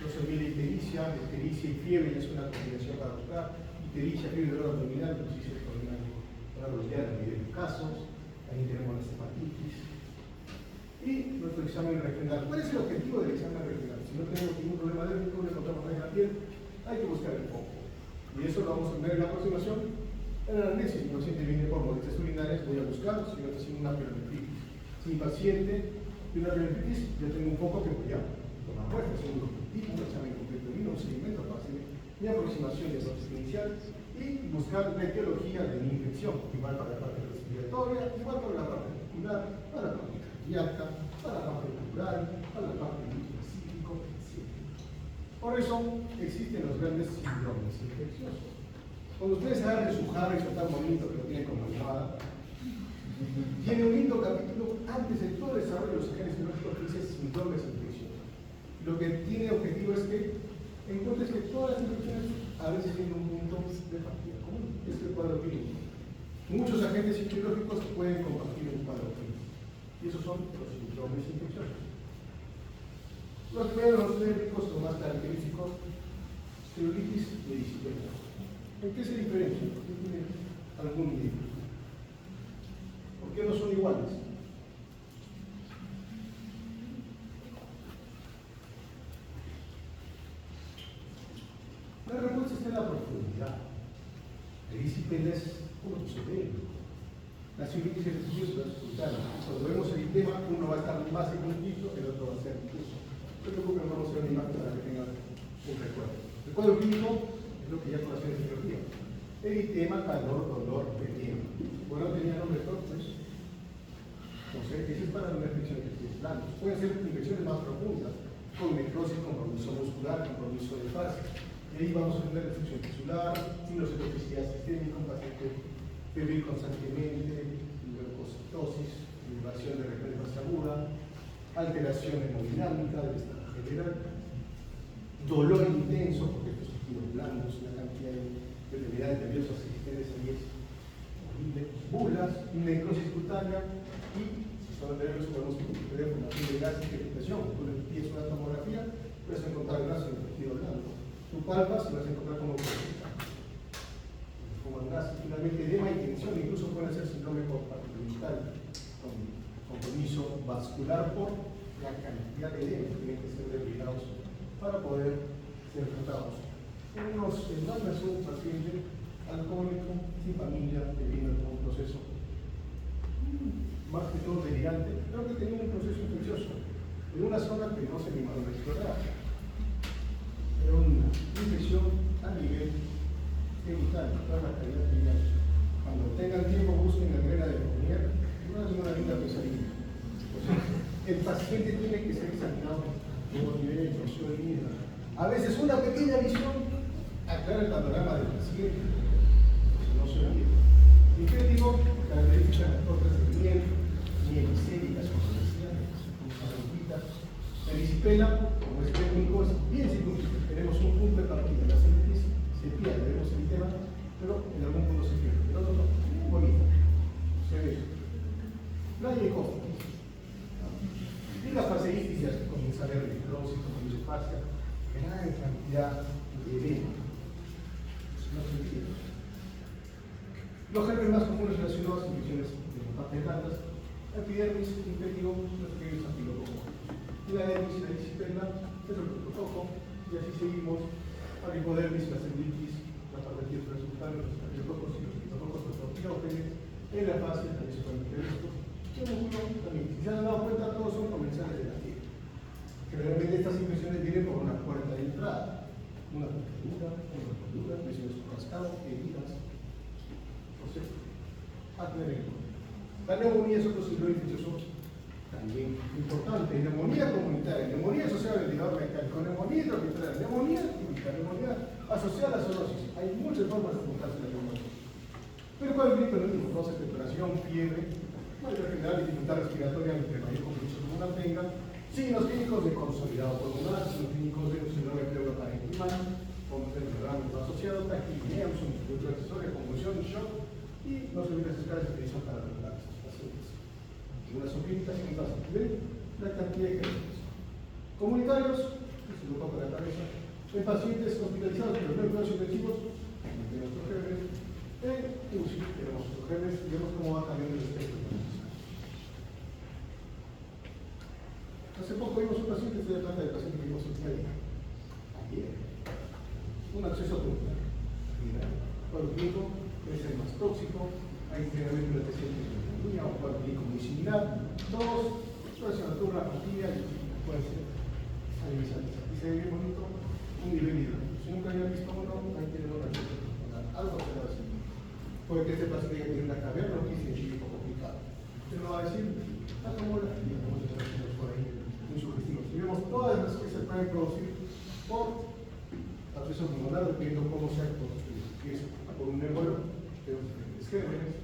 No se olvide ictericia y fiebre, es una combinación para buscar. Ictericia, fiebre, dolor abdominal, pues sí, el problema para bloquear la mayoría de los casos. También tenemos las hepatitis. Y nuestro examen regional. ¿Cuál es el objetivo del examen regional? Si no tenemos ningún problema alérgico, no encontramos nada en la piel, hay que buscar el foco. Y eso lo vamos a ver en la aproximación. En el análisis, si el paciente viene por molestias urinarias, voy a buscar si yo tengo una pielonefritis. Si mi paciente tiene una pielonefritis, yo tengo un foco que voy a tomar muestras, un objetivo, un examen completo de un seguimiento para hacer mi aproximación de dosis inicial y buscar la etiología de mi infección, igual para la parte respiratoria, igual para la parte muscular, para la parte cardíaca, para la parte ocular, para la parte psíquico, etc. Por eso existen los grandes síndromes infecciosos. Cuando ustedes hablan de su jarra y su tan bonito que lo tienen como almohada, tiene un lindo capítulo antes de todo el desarrollo de los agentes biológicos que dice síndromes infecciosos. Lo que tiene objetivo es que encuentres que todas las infecciones a veces tienen un punto de partida común, es el cuadro clínico. Muchos agentes biológicos pueden compartir un cuadro clínico, y esos son los síndromes infecciosos. Los primeros médicos son más característicos: celulitis y erisipela. ¿En qué se diferencian? ¿Por qué tienen algún nivel? ¿Por qué no son iguales? La respuesta está en la profundidad. Erisipela es como sucede. La celulitis es la escutana. Cuando vemos el tema, uno va a estar más circunscrito, el otro va a ser difuso. No se preocupen, vamos a hacer una imagen para que tengan un recuerdo. El cuadro clínico es lo que ya conocen en cirugía. Eritema, calor, dolor, edema. Bueno, tenía nombre propio, pues. Entonces, ese es para una infección de pies blandos. Pueden ser infecciones más profundas, con necrosis, compromiso muscular, compromiso de fase. Y ahí vamos a tener infección tisular, sinusitoxicidad sistémica, un paciente febril constantemente, leucocitosis, invasión de región de fase aguda, alteración hemodinámica del estado general, dolor intenso, porque estos tejidos blandos, una cantidad de enfermedades nerviosas existentes ahí es horrible, bulas, necrosis cutánea y, si son nervios, podemos tener formación de gas y crepitación. Tú le pides una tomografía, puedes encontrar gas en el tejido blando. Tú palpas y vas a encontrar como gas. Finalmente, edema y tensión, incluso pueden ser síndrome compartimental, con compromiso vascular por la cantidad de edema que tienen que ser debilitados para poder ser tratados. Unos semanas un paciente alcohólico, sin familia, que vino con un proceso más que todo delirante, pero que tenía un proceso infeccioso en una zona que no se animaron a explorar. Era una infección a nivel genital, toda la calidad genital. Cuando tengan tiempo, busquen la manera de comer, no es una linda pesadilla. O sea, el paciente tiene que ser examinado por nivel de presión hídrica. A veces una pequeña visión aclara el panorama del paciente. No se olvide. ¿Y qué digo? Características de las otras de miel, mielicéricas, como decía, la erisipela, como es técnico, es bien circunscrito. Tenemos un punto de partida. La celulitis se pierde, vemos el tema, pero en algún punto se pierde. El otro no, muy bonito. Se ve. Playa y costa. Y la faseitis ya se comienza a ver necrosis, como dice fascia, gran cantidad de edema. No se entiende. Los gérmenes más comunes relacionados a infecciones de las partes blandas, epidermis, impetigo, los pequeños antilococcos. Y la dermis, la erisipela, es el protococo, y así seguimos, para hipodermis, la celulitis, la parvovirus resultante, los antilococos y los pitococos, los proteógenes, en la fase, también se pueden meter estos. Y el músculo también. Si se han dado cuenta, todos son comensales de la piel. Generalmente estas infecciones vienen por una puerta de entrada, una picadura, una rotura, lesiones por rascado, heridas. Entonces, a tener en cuenta. La neumonía es otro síndrome infeccioso también importante. Neumonía comunitaria, neumonía asociada al ventilador mecánico, neumonía intrahospitalaria, neumonía típica, neumonía asociada a la zoonosis. Hay muchas formas de apuntarse la neumonía. Pero cuando el grito no es tos, temperación, fiebre, puede generar dificultad respiratoria entre mayor compromiso pulmonar tenga, signos clínicos de consolidado pulmonar, signos clínicos de un síndrome pleuroparenquimal, con enfermedades asociados, taquicardia, un suministro accesorio, convulsión, shock, y no se olviden las escalas de utilización para regular estos pacientes. Algunas son clínicas y otras ven la cantidad de casos. Comunitarios, se lo toca la cabeza. En pacientes hospitalizados pero no en cuidados intensivos, tenemos los genes. En UCI tenemos los genes y vemos cómo va cambiando el espectro. Hace poco vimos un paciente, estoy hablando del paciente que vimos el día ayer. Un acceso tubular. Cuadro clínico es el más tóxico, hay generalmente una TC de neumonía o cuadro clínico muy similar. Todos, puede ser una turna, partida y puede ser anisalizada. Y se ve bien bonito un nivel hidráulico. Si nunca habían visto uno, hay que tener una acceso tubular. Algo se va a decir. Puede que este paciente ya tiene una caverna o que es científico complicado. Usted no va a decir, como la y vamos a hacer por ahí insugestivos. Y vemos todas las que se pueden producir por acceso pulmonar, dependiendo cómo sea construido. Si es por un émbolo, tenemos diferentes gérmenes,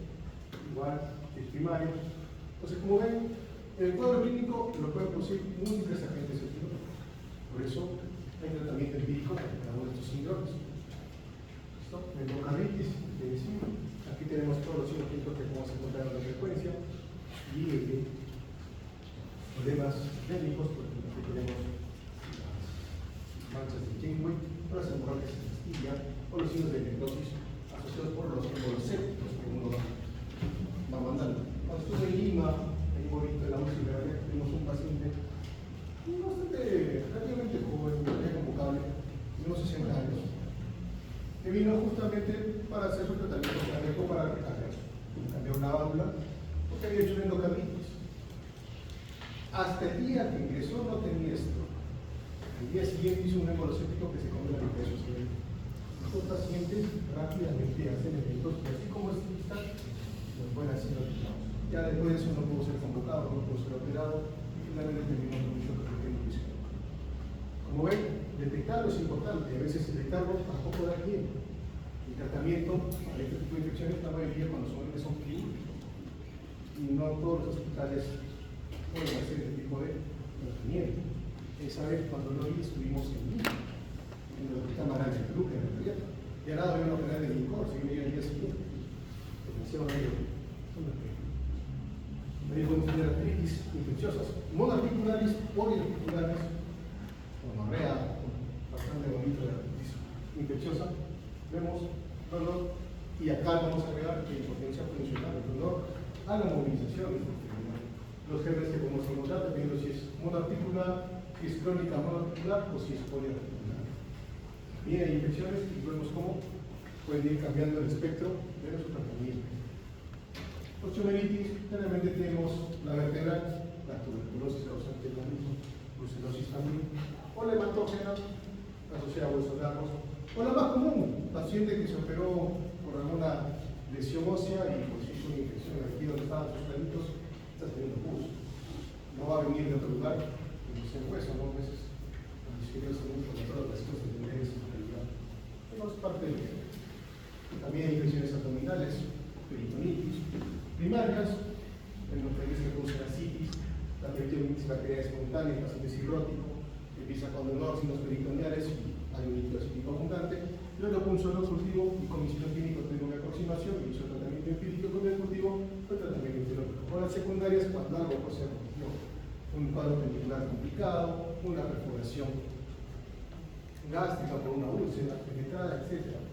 igual, es primario. Entonces, como ven, el cuadro clínico lo pueden producir múltiples agentes etiológicos. Por eso hay tratamiento empírico para cada uno de estos síndromes. ¿Listo? Endocarditis, aquí tenemos todos los signos clínicos que podemos encontrar en la frecuencia y problemas técnicos, por ejemplo, aquí tenemos las manchas de Janeway, o las hemorragias de Castilla, o los signos de necrosis asociados por los embolos sépticos que uno va mandando. Cuando estuve en Lima, ahí bonito en la UCI, tenemos un paciente bastante relativamente joven, convocable, de unos 60 años, que vino justamente para hacer su tratamiento cardíaco para recargar. Cambió una válvula porque había hecho una endocarditis. Hasta el día que ingresó no tenía esto. El día siguiente hizo un embolosético que se comió la mitad de su cerebro. Estos pacientes rápidamente hacen eventos que así como es lista, los pueden hacer operados. Ya después de eso no pudo ser convocado, no pudo ser operado y finalmente terminó con un shock de. Como ven, detectarlo es importante, a veces detectarlo tampoco da tiempo. El tratamiento para este tipo de infecciones, la mayoría cuando son clínicos. Y no todos los hospitales pueden hacer este tipo de tratamiento. Esa vez cuando lo vi estuvimos en Lima, en el hospital Marán de Perú, en realidad. Y al lado había una operar de licor, se venía el día siguiente. Me hicieron ello. Me dijo de artritis infecciosas, monoarticulares, poliarticulares, gonorrea, bastante bonito de artritis infecciosa. Vemos dolor y acá vamos a agregar que impotencia funcional, el dolor a la movilización. Los genes que podemos encontrar, dependiendo si es monoarticular, si es crónica monoarticular o si es poliarticular. Bien, hay infecciones y vemos cómo pueden ir cambiando el espectro de nuestro tratamiento. Osteomelitis, generalmente tenemos la vertebral, la tuberculosis causante de la misma, brucelosis también, o la hematógena, asociada a huesos largos, o la más común, paciente que se operó por alguna lesión ósea y pues hizo una infección aquí donde estaban sus granitos, está teniendo pus. No va a venir de otro lugar, pues el hueso, ¿no? A veces los disqueridos son mucho control de las cosas de tener esa realidad. Pero es parte de también hay infecciones abdominales, peritonitis, primarias, en los países que producen ascitis, la peritonitis bacteriana espontánea, el paciente cirrótico, empieza con dolor, signos peritoneales y hay un líquido acítico abundante. Luego punzó cultivo y con visión clínico tengo una aproximación y hizo tratamiento empírico con el cultivo, fue tratamiento etiológico. Con las secundarias, cuando algo pues, se rompió, un cuadro pendicular complicado, una perforación gástrica por una úlcera penetrada, etc.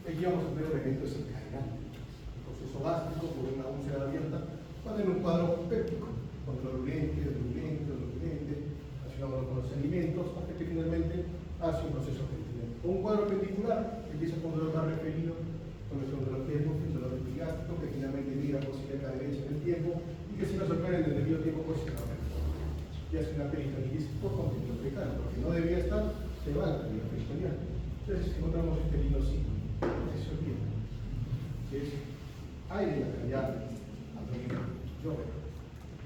Aquí vamos a ver un evento desencadenante. El proceso gástrico por una úlcera abierta, cuando en un cuadro péptico, con dolorulente, relacionado con los alimentos, hasta que finalmente hace un proceso pendicular. Un cuadro pendicular empieza con dolor más referido, con nuestro dolor de dolor epigástrico, que finalmente migra por cileca derecha en el tiempo y que si no se opera en el debido tiempo, pues se va a perder. Y hace una peritonitis por contenido fecal, porque no debía estar, se va a la calidad peritoneal. Entonces encontramos este linocito, eso es bien, que es aire en la calidad abdominal.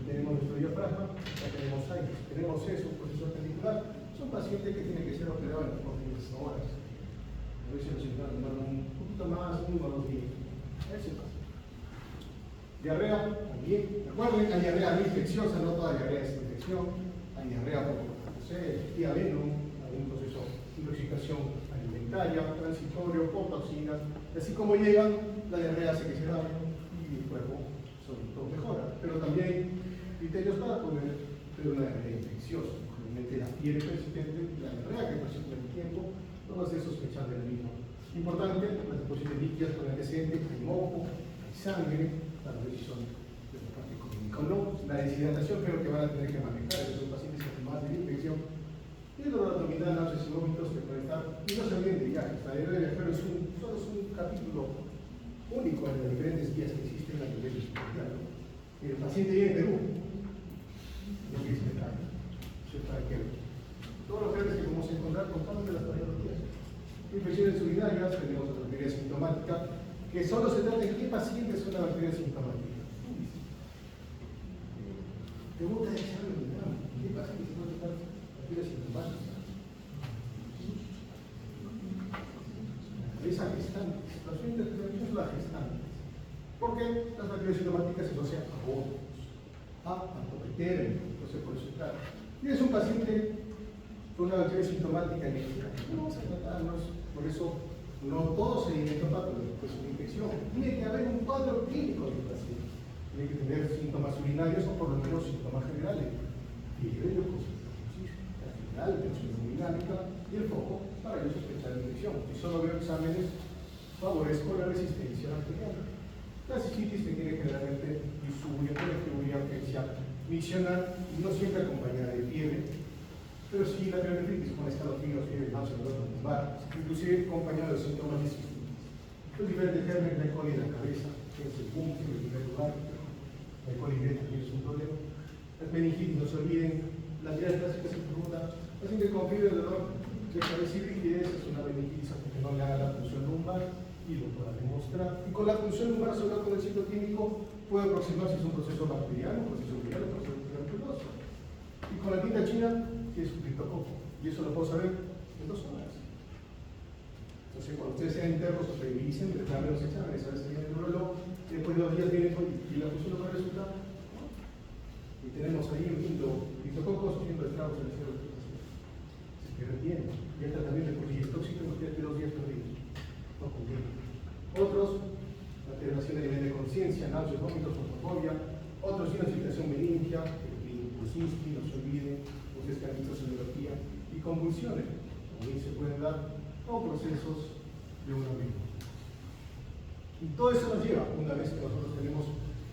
Tenemos nuestro diafragma, ya tenemos aire, tenemos eso, proceso pendicular. Son pacientes que tienen que ser operados en las próximas horas. A veces nos intentan un poquito más, 1 o 2 días. Ese pasa. Diarrea también. Recuerden, hay diarrea no infecciosa, no toda diarrea es infección. Hay diarrea por, no sé, diabetes, algún proceso de intoxicación alimentaria, transitorio, por toxinas. Así como llegan, la diarrea hace que se dañe y el cuerpo sobre todo mejora. Pero también hay criterios para poder tener una diarrea infecciosa. obviamente la fiebre persistente, la diarrea que persiste en el tiempo, no va a ser sospechar del mismo. Importante, las deposiciones líquidas con antecedentes, hay moco, hay sangre, para ver si son de la parte clínica o no. La deshidratación creo que van a tener que manejar, esos pacientes con más de infección. Y el dolor abdominal, náuseas y vómitos que pueden estar, y no se olviden de viajes. La diarrea de viajero solo es un capítulo único en las diferentes vías que existen a nivel hospital, ¿no? El paciente viene de Perú, lo que dice acá, todos los genes que podemos encontrar con cada una de las patologías. Infecciones urinarias, tenemos la bacteria sintomática, que solo se trata de qué paciente es una bacteria sintomática. Pregunta de examen de gramo, ¿qué paciente se puede tratar bacteria sintomática? Esa gestante, las interpretaciones son las gestantes. Porque las bacterias sintomáticas se asocian a otros, a antobacterias, entonces por eso está. Y es un paciente con una bacteria sintomática anémica. No vamos a tratarnos, por eso no todo seguimiento patológico es una infección. Tiene que haber un cuadro clínico del paciente. Tiene que tener síntomas urinarios o por lo menos síntomas generales. Fiebre, leucocitosis, la final, tensión hemodinámica y el foco para yo sospechar la infección. Si solo veo exámenes, favorezco la resistencia bacteriana. La cistitis que tiene generalmente disuria, polifluria, urgencia miccional, no siempre acompañada de fiebre, pero sí la pielonefritis con escalofríos, fiebre, náusea, dolor lumbar, inclusive acompañado de síntomas de cistitis. Los diferentes gérmenes, la E. coli en la cabeza, que es el punto en primer lugar, la E. coli también es un problema. Las meningitis, no se olviden, la mirada clásica se pregunta, paciente con fiebre de dolor de cabeza y rigidez es una meningitis hasta que no le haga la punción lumbar y lo pueda demostrar. Y con la punción lumbar, sobre todo con el citoquímico, puede aproximar si es un proceso bacteriano, proceso viral o proceso tuberculoso. Y con la tinta china, que es un criptococo. Y eso lo puedo saber en 2 horas. Entonces, cuando ustedes sean internos, o revisen, reclamen los exámenes, a veces viene el neurólogo, y después de 2 días viene y la punción lumbar resulta. Y tenemos ahí un quinto criptococos, haciendo estragos en el cerebro del paciente. Se pierde bien. Y el tratamiento de polillas tóxicos nos queda 2 días perdidos. No conviene. Otros, alteración de nivel de conciencia, náuseas, vómitos, fotofobia. Otros, una situación meningia, impulsisti, no se olviden, descarguitos en neurología y convulsiones. También se pueden dar como procesos de una misma. Y todo eso nos lleva, una vez que nosotros tenemos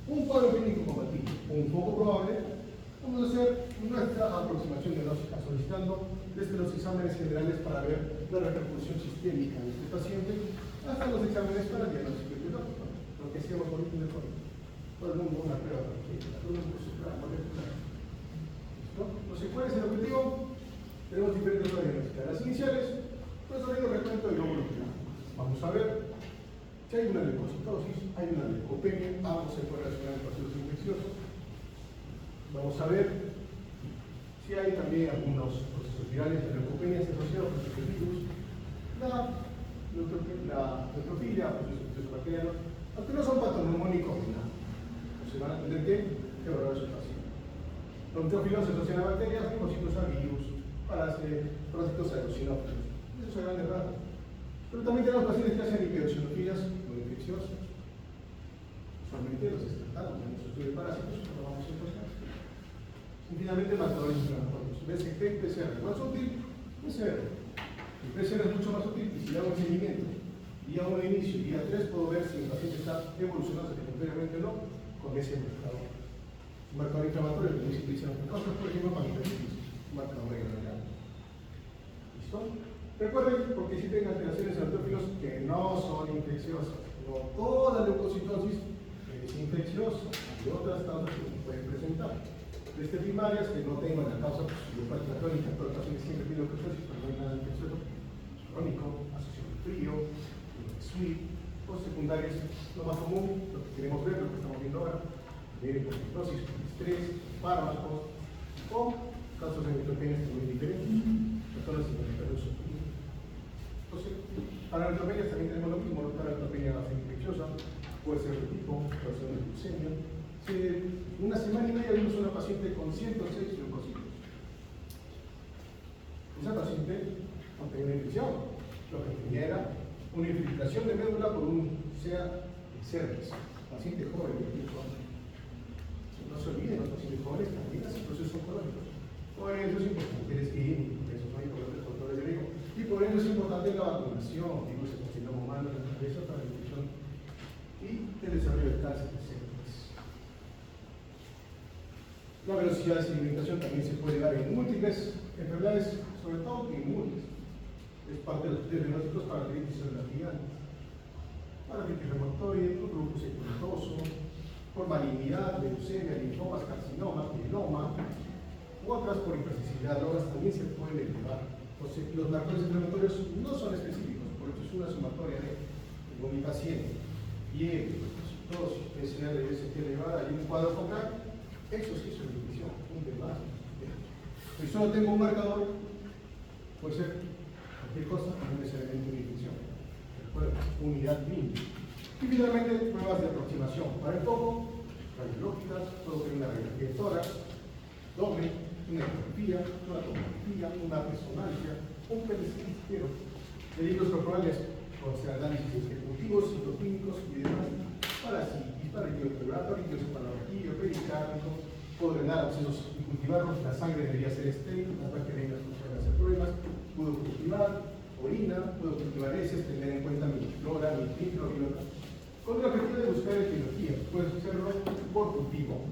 un cuadro clínico compatible, un poco probable, vamos a hacer nuestra aproximación diagnóstica solicitando desde los exámenes generales para ver la repercusión sistémica de este paciente hasta los exámenes para el diagnóstico etiológico, lo que hacemos por el teléfono. Todo el mundo una prueba cualquiera, todo el mundo supera molecular. Entonces, ¿cuál es el objetivo? Tenemos diferentes pruebas diagnósticas. Las iniciales, pues saliendo recuento del lóbulo ocular. Vamos a ver si hay una leucocitosis, hay una leucopenia, ambos se pueden relacionar en procesos infecciosos. Vamos a ver si hay también algunos procesos virales de leucopenia asociados con el virus, la neutrofilia, procesos bacterianos, aunque no son patoneumónicos ni nada. Se van a tener que evaluar su paciente. Los neutrófilos se asocian a bacterias, linfocitos a virus, parásitos aerosinófilos. Eso es a grandes rasgos. Pero también tenemos pacientes que hacen hiperosinofilas no infecciosas. Usualmente los descartamos en nuestro estudio de parásitos, no vamos a encontrar. Y finalmente, marcadores inflamatorios. BCG, PCR. ¿Más útil? PCR. El PCR es mucho más útil y si le hago un seguimiento día 1 de inicio y día 3 puedo ver si el paciente está evolucionando satisfactoriamente o no con ese marcador. Un marcador inflamatorio que dice que hicieron causas, por ejemplo, pancreatitis, un marcador renal. ¿Listo? Recuerden, porque existen alteraciones en neutrófilos que no son infecciosas. No toda leucocitosis es infecciosa. Hay otras causas que se pueden presentar. Desde primarias que no tengo la causa idiopática crónica, pero el paciente siempre tiene leucocitosis, pero no hay nada infeccioso. Crónico, asociado al frío, SWIT, o secundarias, lo más común, lo que queremos ver, lo que estamos viendo ahora. De hiperfitosis, estrés, fármacos o casos de neutropenias muy diferentes. Personas sin uso. Entonces, para neutropenias también tenemos lo mismo, para neutropenia infecciosa, puede ser de tipo, puede ser de glucemia. Una semana y media vimos una paciente con 106 leucocitos. Esa paciente no tenía una infección, lo que tenía era una infiltración de médula por un SEA de cervix. Paciente joven de 25 años. No se olviden, los pacientes jóvenes también hacen procesos oncológicos. Por eso es importante el screening, por eso son importantes los controles de riesgo. Y por eso es importante la vacunación, digo, se considera humano en la cabeza para la infección y el desarrollo del cáncer de células. La velocidad de sedimentación también se puede dar en múltiples enfermedades, sobre todo inmunes. Es parte de los diagnósticos para artritis celular gigante, para artritis reumatoide, lupus eritematoso, por malignidad, leucemia, linfomas, carcinoma, mieloma, u otras por hipersensibilidad a drogas también se pueden elevar. Entonces, los marcadores inflamatorios no son específicos, por eso es una sumatoria de con mi paciente y dosis PCR de ST elevada y un cuadro focal, eso sí es una infección, un demás. Si solo tengo un marcador, puede ser cualquier cosa, no necesariamente una infección. Recuerda, unidad clínica. Y finalmente, pruebas de aproximación. Para el foco, radiológicas, puedo tener una radiografía de tórax, doble, una ecografía, una tomografía, una resonancia, un PET izquierdo, delitos corporales, con análisis ejecutivos, citoclínicos y demás, para sífilis, para etiopregulatorios, encefalografía, pericárdico, puedo drenar abscesos y cultivarlos, la sangre debería ser estéril, las bacterias no pueden hacer problemas, puedo cultivar orina, puedo cultivar heces, tener en cuenta mi flora, mi microbiota, con el objetivo de buscar etiología, puedo hacerlo por cultivo.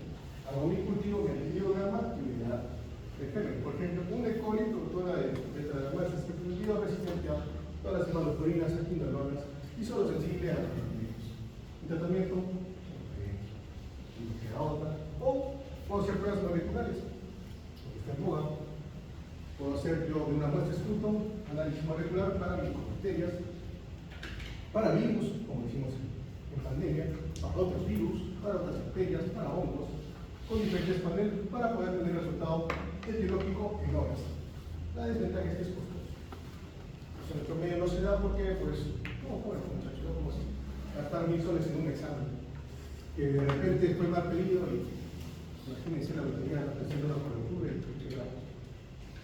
Hago mi cultivo, mi antibiograma y me da el germen. Por ejemplo, un E. coli, productora de tetradermosis, que producido resistente a todas las hematocrinas, quinolonas y solo sensible a los antibióticos. Un tratamiento de aorta, o puedo hacer pruebas moleculares, porque está en boga. Puedo hacer yo de una muestra escruto, análisis molecular para micobacterias, para virus, como decimos en pandemia, para otros virus, para otras bacterias, para hongos, con diferentes paneles para poder tener resultado etiológico en horas. La desventaja es que es costoso. En nuestro medio no se da porque, pues, no, bueno, muchachos, no como si gastar 1000 soles en un examen, que de repente fue mal pedido y imagínense la batería haciendo una cobertura y llegamos.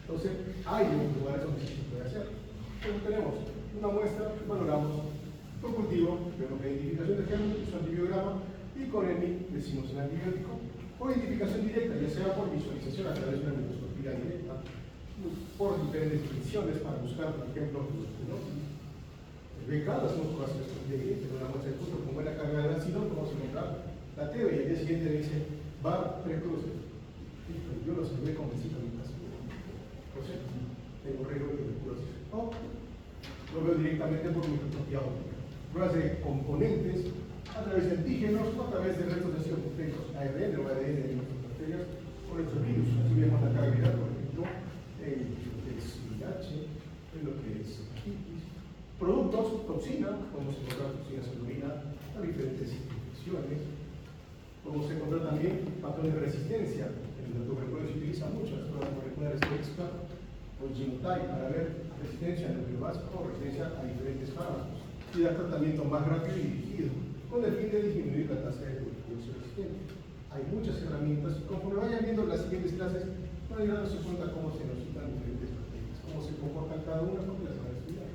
Entonces, hay lugares donde se puede hacer. Entonces, tenemos una muestra, valoramos por cultivo, tenemos la identificación de germen, su antibiograma, y con EMI decimos el antibiótico, o identificación directa, ya sea por visualización a través de una microscopía directa, por diferentes definiciones para buscar, por ejemplo, el BK, lo hacemos por la microscopía directa, con una muestra de punto con buena carga de ácido, vamos a encontrar la TEO y al día siguiente le dice, va 3 cruces. Yo lo salvé con visita a mi casa. Por cierto, tengo riesgo de tuberculosis. O lo veo directamente por microscopía óptica. Pruebas de componentes a través de antígenos o a través de restos de ácidos nucleicos, ARN o ADN de nuestras bacterias o nuestros virus. Así vemos la carga viral, por ejemplo, en lo que es VIH, en lo que es hepatitis. Productos, toxina, podemos encontrar toxinas en orina a diferentes infecciones. Podemos encontrar también patrones de resistencia. En la tuberculosis se utiliza mucho las pruebas moleculares de EXPA o genotype para ver resistencia a nucleobásico o resistencia a diferentes fármacos y dar tratamiento más rápido y dirigido, con el fin de disminuir la tasa de tuberculosis resistente. Hay muchas herramientas y conforme vayan viendo las siguientes clases, van a ir dándose cuenta cómo se nos citan diferentes bacterias, cómo se comportan cada una, porque las van a estudiar.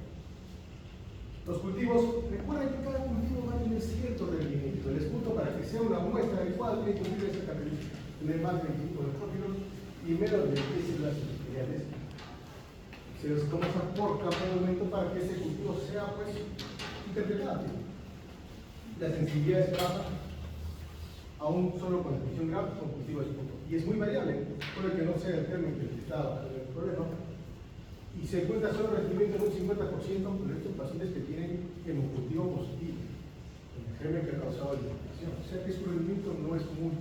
Los cultivos, recuerden que cada cultivo va a tener cierto rendimiento. Les punto para que sea una muestra adecuada, tiene que cumplir esa característica, tener más de 25 neutrófilos y menos de 10 células bacteriales. Se les comienza por cada momento para que ese cultivo sea, pues, interpretable. La sensibilidad es baja, aún solo con expresión grave, con cultivo de punto. Y es muy variable, puede que no sea el germen que está el problema. Y se encuentra solo rendimiento en un 50% con estos pacientes que tienen hemocultivo positivo, el germen que ha causado la infección. O sea que su rendimiento no es muy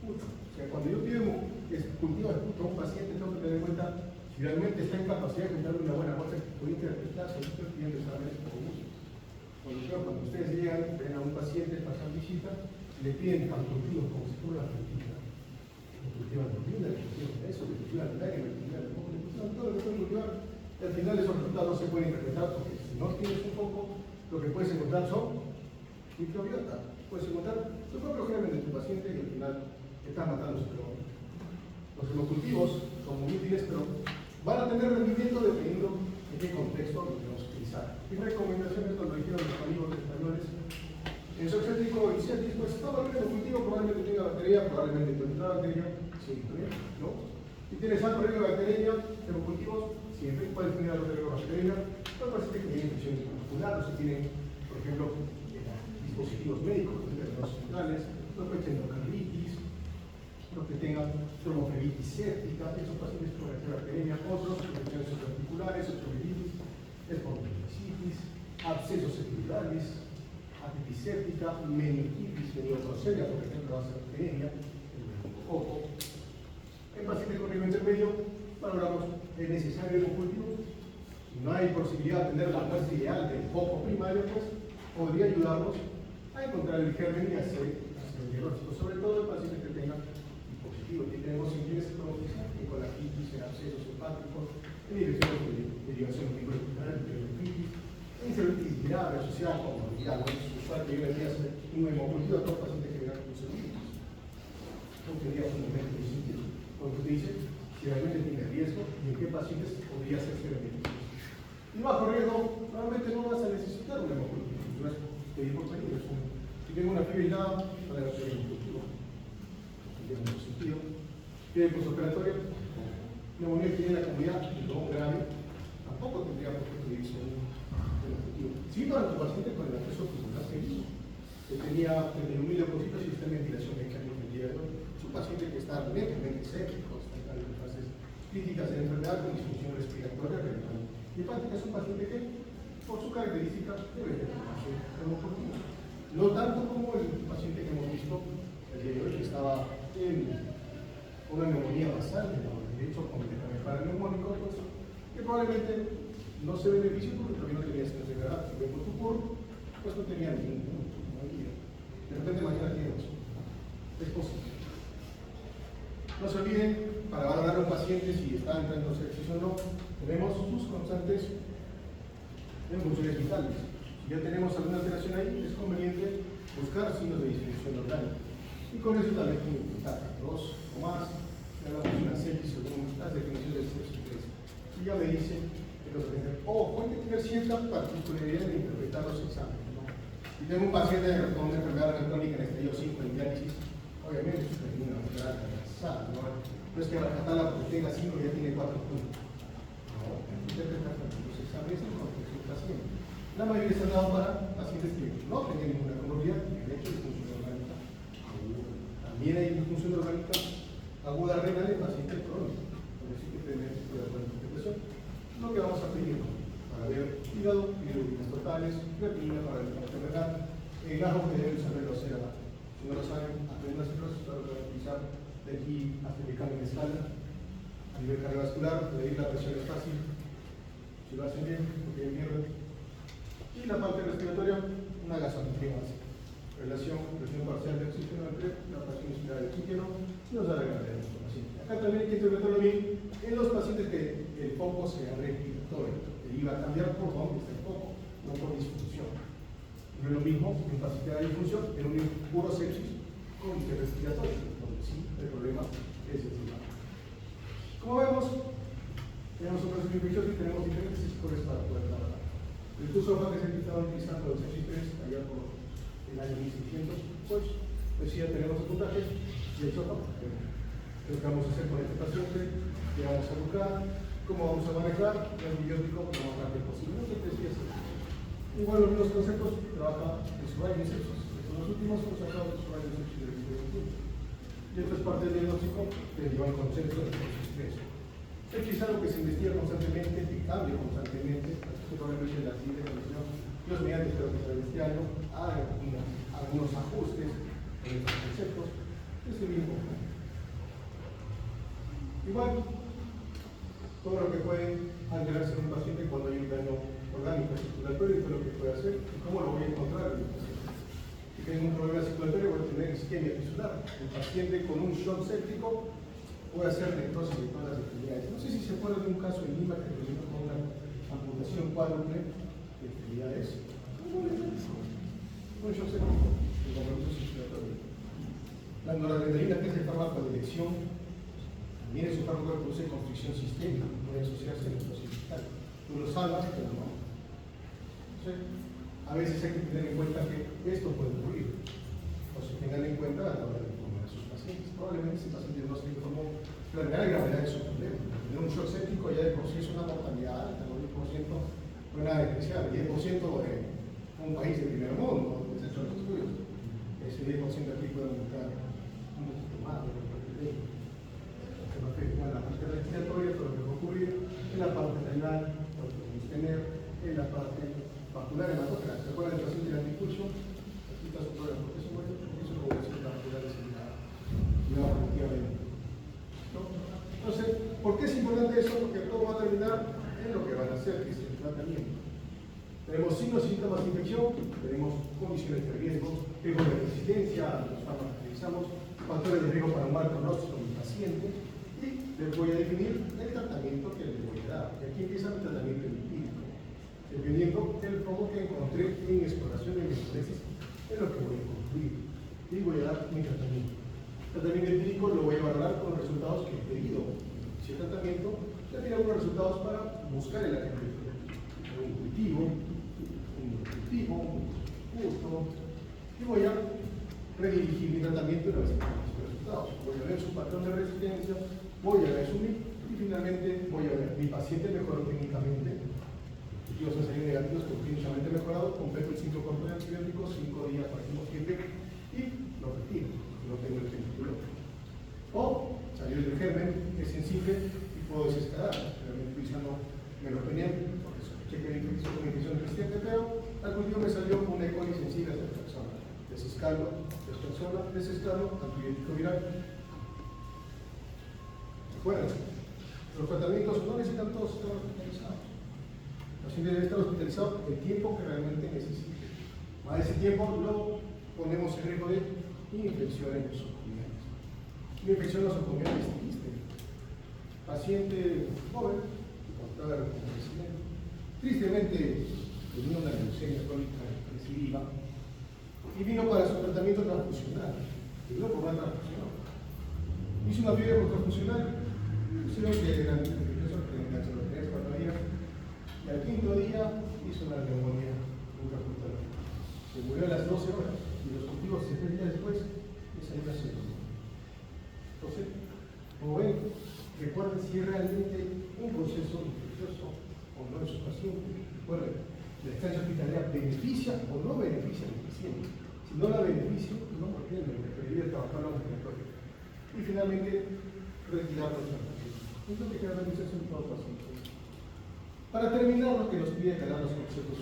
mucho. O sea, cuando yo pido cultivo de punto a un paciente, tengo que tener en cuenta si realmente está en capacidad de darle una buena muestra que puede interpretar, si no estoy pidiendo exámenes por uso. Cuando ustedes llegan, ven a un paciente, pasan visita, le piden tanto cultivo como si fuera una fertilidad. Le cultivan la orina, le cultivan eso, le cultivan el aire, le cultivan el moco, le cultivan todo lo que pueden cultivar. Y al final esos resultados no se pueden interpretar porque si no tienes un foco, lo que puedes encontrar son microbiota. Puedes encontrar tu propio germen de tu paciente y al final estás matando su microbiota. Los hemocultivos son muy útiles, pero van a tener rendimiento dependiendo en qué contexto lo queremos utilizar. Mi recomendación es cuando dijeron los amigos españoles, en su excéntrico iniciatis, pues está valorando el cultivo, probablemente tenga batería, probablemente no tenga batería, sí, ¿no? Y Si tienes alto riesgo de bacteriemia, hemocultivos, siempre puedes tener alto riesgo de bacteriemia, pero parece que tienen infecciones musculares, si tienen, por ejemplo, dispositivos médicos, los centrales, los que tengan endocarditis, los que tengan tromboflebitis séptica, esos pacientes pueden tener bacteriemia, otros, infecciones supraarticulares, osteomielitis, espondilocitis, abscesos epidurales, atitis séptica, meningitis, meningococcella, por ejemplo, va a ser bacteriemia, el meningococo. En pacientes con riesgo intermedio, valoramos el necesario hemocultivo. Si no hay posibilidad de tener la muestra ideal del foco primario, pues podría ayudarnos a encontrar el germen y hacer el diagnóstico, sobre todo en pacientes que tengan dispositivos que tenemos infecciones crónicas, en colagitis, en abscesos hepáticos, en infecciones de derivación microespontánea, en nefritis, en celulitis grave asociada con movilidad. Es usual que yo le diga un hemocultivo a todos los pacientes que vengan con celulitis. No tendría fundamento ni sentido. Porque usted dice si realmente tiene riesgo y en qué pacientes podría hacerse beneficioso. Y bajo riesgo, normalmente no vas a necesitar un hemocultivo. No es pedir por pedir. Si tengo una fiebre aislada, para hacer un hemocultivo. No tiene mucho sentido. Fiebre postoperatoria, neumonía que tiene la comunidad y no grave, tampoco tendría por qué pedirse un hemocultivo. Sí, para tu paciente con el acceso pulmonar seguido, que tenía 31.000 leucocitos y está en ventilación mecánica el día de hoy. Es un paciente que está netamente séptico, está en fases críticas de la enfermedad con disfunción respiratoria renal y hepática. Es un paciente que, por su característica, debe tener hemocultivo. No tanto como el paciente que hemos visto el día de hoy, que estaba en una neumonía basal, de hecho, con el neumónico, pues, que probablemente no se benefició porque todavía no tenía esa enfermedad. Si vemos tu curvo, pues no tenía ningún. De repente mañana tiene dos. Es posible. No se olviden, para valorar a un paciente si está entrando en ejercicio o no, tenemos sus constantes en funciones vitales. Si ya tenemos alguna alteración ahí, es conveniente buscar signos de disfunción orgánica. Y con eso también pueden intentar dos o más, hablamos de una sepsis según las definiciones del sepsis 3. Y ya me dicen que los tener, puede tener cierta particularidad de interpretar los exámenes, ¿no? Si tengo un paciente con una enfermedad crónica en estadio 5 en diálisis, obviamente es una enfermedad avanzada, ¿no? No es que rescatarla porque tenga 5 y ya tiene 4 puntos. No, hay que interpretar los exámenes en contexto del paciente. La mayoría están dados para pacientes que no tienen ninguna comorbilidad, que de hecho disfunción orgánica aguda. También hay disfunción orgánica aguda renal en pacientes crónicos, por eso hay que tener cuidado con la interpretación. Lo que vamos a pedir para ver hígado, bilirrubinas totales, creatinina para ver la enfermedad, el gajo que deben saberlo hacer. Si no lo saben, aprendan a hacerlo, para utilizar de aquí hasta el cambio de escala. A nivel cardiovascular, medir la presión es fácil. Si lo hacen bien, porque hay mierda. Y la parte respiratoria, una gasometría básica. Relación, presión parcial de oxígeno entre la presión inspirada de oxígeno y nos da la gravedad de nuestro paciente. Acá también hay que interpretarlo bien en los pacientes que el foco sea respiratorio, que iba a cambiar por donde está el foco, no por disfunción. No es lo mismo en paciente de disfunción en un puro sepsis con respiratorio, donde sí el problema es el problema. Como vemos, tenemos un proceso infeccioso y tenemos diferentes escores para poder trabajar. El TUSOFA que se estaba utilizando los sepsis 3 allá por el año 1600, pues ya tenemos el puntaje y el SOFA. ¿Qué vamos a hacer con este paciente? ¿Qué vamos a buscar? ¿Cómo vamos a manejar el antibiótico lo más rápido posible? No sé qué decía eso. Igual los mismos conceptos trabaja en su rayo de sepsis. Los últimos hemos sacado de su rayo de sepsis del 2021. Y esto es parte del diagnóstico que lleva el concepto de sepsis 3. Sepsis es algo que se investiga constantemente, que cambia constantemente, probablemente las líneas de condición. Los mediantes creo que será este año, hay algunos ajustes en estos conceptos, es muy importante. Igual, todo lo que puede alterarse en un paciente cuando hay un daño orgánico circulatorio, es lo que puede hacer y cómo lo voy a encontrar en el paciente. Si tengo un problema circulatorio, voy a tener isquemia tisular. El paciente con un shock séptico puede hacer necrosis de todas las extremidades. No sé si se acuerdan de un caso en Lima que terminó con una amputación cuádruple de extremidades. Un shock séptico, el compromiso circulatorio. La noradrenalina, que es el fármaco de elección, también es un fármaco que produce constricción sistémica, puede asociarse en el proceso vital. Tú lo salvas, pero no. Entonces, a veces hay que tener en cuenta que esto puede ocurrir. O sea, tengan en cuenta a la hora de informar a sus pacientes. Probablemente ese paciente no se informó la verdadera gravedad de su problema. Tener un shock séptico ya de por sí es una mortalidad alta, no 10%, no es nada especial, 10% de un país de primer mundo, que se han hecho los estudios. Ese 10% aquí puede aumentar un poquito más de lo que tenemos. Que no afecta a la parte respiratoria, pero lo que va a ocurrir en la parte renal, lo que podemos tener en la parte vascular hematógena. ¿Se acuerdan del paciente del anticucho? Aquí está su problema, porque eso muere, porque eso es población vascular designada. Cuidado, efectivamente. ¿No? Entonces, ¿por qué es importante eso? Porque todo va a terminar en lo que van a hacer, que es el tratamiento. Tenemos signos y síntomas de infección, tenemos condiciones de riesgo, riesgo de resistencia a los fármacos que utilizamos, factores de riesgo para un mal pronóstico en el paciente, y les voy a definir el tratamiento que les voy a dar. Y aquí empieza el tratamiento empírico, dependiendo del foco que encontré en exploración de metástasis, es lo que voy a concluir. Y voy a dar mi tratamiento. El tratamiento empírico lo voy a valorar con los resultados que he pedido. Si el tratamiento, le pido algunos resultados para buscar el agente un cultivo, un curso, y voy a redirigir mi tratamiento una vez que tenga los resultados. Voy a ver su patrón de resistencia, voy a resumir y finalmente voy a ver mi paciente mejoró clínicamente. Los ensayos negativos que clínicamente mejorado, completo el ciclo completo de antibióticos, 5 días partimos siempre y lo retiro, no tengo el título. O salió el germen, es sensible y puedo desescalar, realmente utilizando meropenem, porque sospeché que era una infección resistente, pero al cultivo me salió un E. coli sensible a esta persona. Desescalo, antibiótico viral. Acuérdense, los tratamientos no necesitan todos estar hospitalizados. El paciente debe estar hospitalizado el tiempo que realmente necesite. Más de ese tiempo lo ponemos en riesgo de infecciones nosocomiales. Una infección nosocomial existe. Paciente joven, portador de crecimiento. Tristemente, tenía una leucemia crónica recidiva y vino para su tratamiento transfusional. Vino por una transfusión. Hizo una fiebre transfusional, pusieron que eran infecciosos, que eran 3 4 días, y al 5.º día hizo una neumonía nunca ocultada. Se murió a las 12 horas y los cultivos 7 días después le salió una neumonía. Entonces, como ven, recuerden si es realmente un proceso infeccioso o no en sus pacientes. Recuerden, la estancia hospitalaria beneficia o no beneficia al paciente. Si no la beneficia, no pretende, preferiría trabajar en la ambulatoria. Y finalmente, retirar los tratamientos. Esto es lo que generalmente se hace en todos los pacientes. Para terminar, lo que nos pide que hagamos conceptos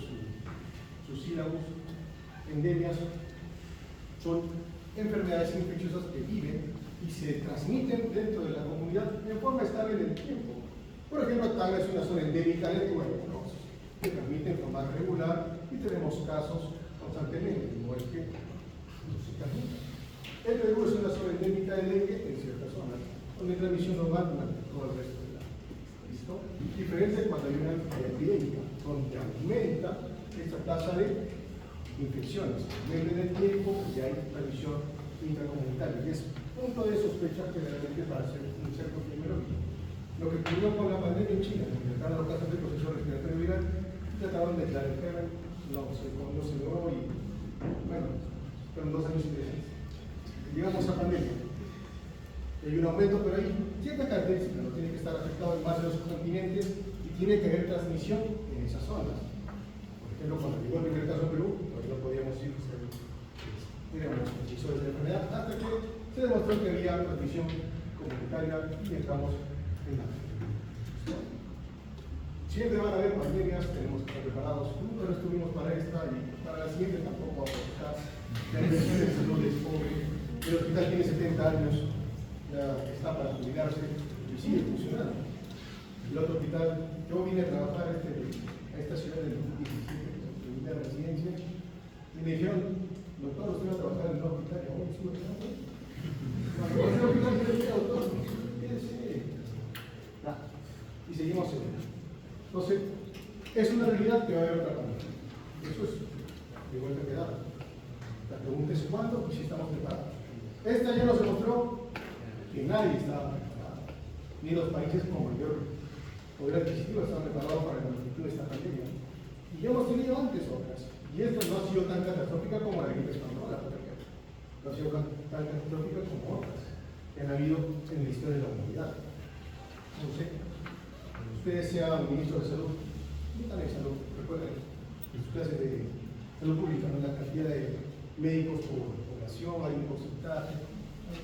sus sílabos, endemias, son enfermedades infecciosas que viven y se transmiten dentro de la comunidad en forma estable en el tiempo. Por ejemplo, Tacna es una zona endémica de tuberculosis, que transmite en forma regular y tenemos casos constantemente, como el que se transmite. El Perú es una zona endémica de dengue en ciertas zonas, donde hay transmisión normal durante todo el resto del año. ¿Listo? Diferente cuando hay una epidemia, donde aumenta esta tasa de infecciones, aumenta en el tiempo y hay transmisión intracomunitaria. Y es punto de sospecha generalmente para hacer un cerco epidemiológico. Lo que ocurrió con la pandemia en China, donde trataron los casos de proceso respiratorio viral, trataron de declarar el germen, no se logró y, bueno, fueron 2 años y 3 meses. Llegamos a pandemia. Hay un aumento, pero hay cierta característica, no tiene que estar afectado en más de los continentes y tiene que haber transmisión en esas zonas. Por ejemplo, cuando llegó el primer caso en Perú, pues no podíamos ir, éramos transmisores de la enfermedad, hasta que se demostró que había transmisión comunitaria y entramos en la siempre van a haber pandemias, tenemos que estar preparados. Nunca lo estuvimos para esta y para la siguiente tampoco vamos a estar. La inversión de salud es pobre, el hospital tiene 70 años, ya está para jubilarse y sigue funcionando. El otro hospital, yo vine a trabajar a esta ciudad del 2017, vine a residencia y me dijeron, doctor, usted va a trabajar en el hospital y ahora sigo trabajando. Cuando el hospital quiere ir, doctor, quédese. Y seguimos en ello. Entonces, es una realidad que va a haber otra pandemia. Eso es de vuelta a quedar. La pregunta es cuándo y si estamos preparados. Esta ya nos demostró que nadie estaba preparado, ni los países con mayor poder adquisitivo estaban preparados para la magnitud de esta pandemia. Y ya hemos tenido antes otras. Y esta no ha sido tan catastrófica como la gripe española, por ejemplo. No ha sido tan catastrófica como otras. que han habido en la historia de la humanidad. No sé, cuando ustedes sean ministros de salud, están en salud, recuerden, en sus clases de salud pública, ¿no? La cantidad de médicos por población, hay un porcentaje,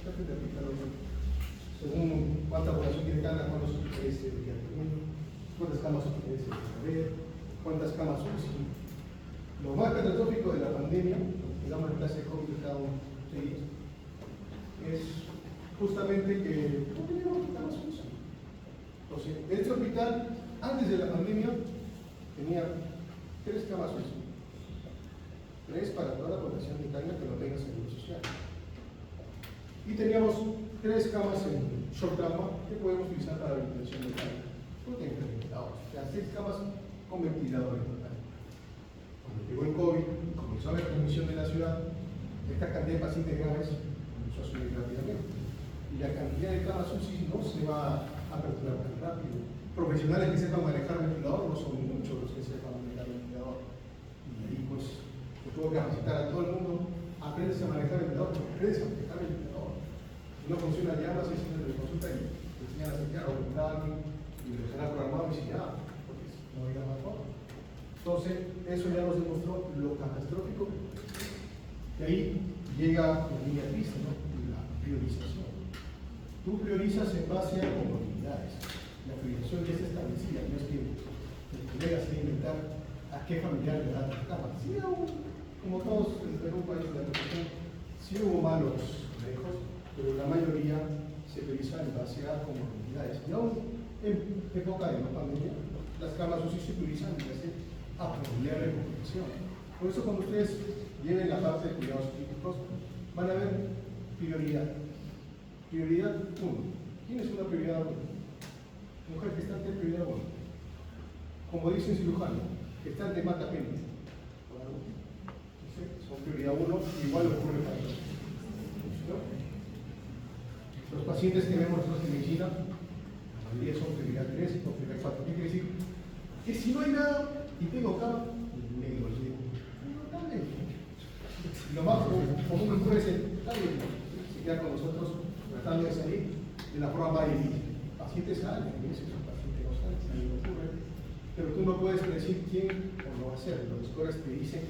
traten de aplicarlo según cuánta población tiene cada, cuántos hospitales de cuántas camas hospitales de haber, cuántas camas UCI. Lo más catastrófico de la pandemia, digamos en clase de COVID cada uno de ellos, es justamente que no teníamos camas UCI. Entonces, este hospital, antes de la pandemia, tenía 3 camas UCI. 3 para toda la población italia que no tenga seguro social. Y teníamos 3 camas en shock trauma que podemos utilizar para la ventilación mecánica. Porque hay ventiladores. O sea, 6 camas con ventiladores total. Cuando llegó el COVID y comenzó a haber transmisión de la ciudad, esta cantidad de pacientes graves comenzó a subir rápidamente. Y la cantidad de camas UCI no se va a aperturar tan rápido. Profesionales que sepan manejar ventilador no son muchos los que sepan manejar ventilador. Y ahí pues se tuvo que capacitar a todo el mundo. Aprendes a manejar ventilador, porque aprendes a manejar ventilador. Si no funciona ya, vas a decir de consulta y te enseñan a setear o comprar y lo dejarán programado y si ya, porque no había más forma. Entonces, eso ya nos demostró lo catastrófico. Y ahí llega la línea triste, ¿no? La priorización. Tú priorizas en base a comodidades. La priorización ya está establecida, no es que el colega se va a inventar a qué familiar le da la cama. Sí, como todos en un país de la región, sí hubo malos lejos, pero la mayoría se prioriza en base a comodidades. Y aún en época de no pandemia, las camas UCI se priorizan en base a probabilidad de recuperación. Por eso cuando ustedes lleven la parte de cuidados críticos, van a ver prioridad. Prioridad 1. ¿Quién es una prioridad 1? Mujer gestante, prioridad 1. Como dice el cirujano, gestante mata pena. Son prioridad 1, igual ocurre para todos. ¿No? Los pacientes que vemos nosotros en medicina, la mayoría son prioridad 3 o prioridad 4. ¿Qué quiere decir? Que si no hay nada y tengo cama, me lo llevo. Lo más común puede ser, se queda con nosotros tratando de salir de la forma más difícil. Pacientes salen, es un paciente no sale, no ocurre, pero tú no puedes decir quién o no va a ser. Los doctores te dicen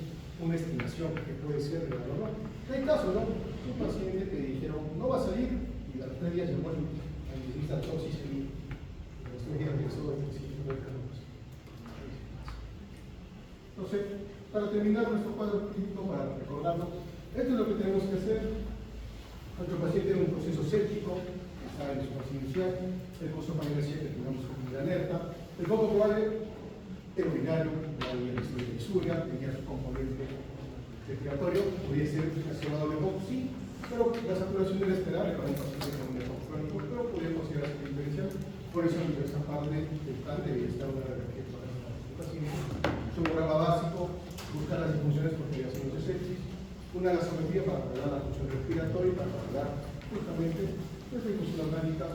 una estimación que puede ser real o no. Hay casos, ¿no? Un paciente te dijeron no va a salir y a los 3 días llamó al intensivista toxis y a los 3 días regresó del principio del caso. Entonces, para terminar nuestro cuadro clínico, para recordarlo, esto es lo que tenemos que hacer. Nuestro paciente tiene un proceso séptico, está en su fase inicial, el costo familiar que tengamos como de alerta, el poco probable, el urinario, lalisuria, tenía su componente respiratorio, podría ser relacionado al EPOC, sí, pero la saturación era esperable para un paciente con un EPOC crónico, pero podría considerarse diferencial. Por eso en esta parte del plan debería estar una radiografía para el paciente. Su programa básico, buscar las disfunciones por variaciones de sepsis, una gasometría para valorar la función respiratoria y para valorar justamente la difusión orgánica,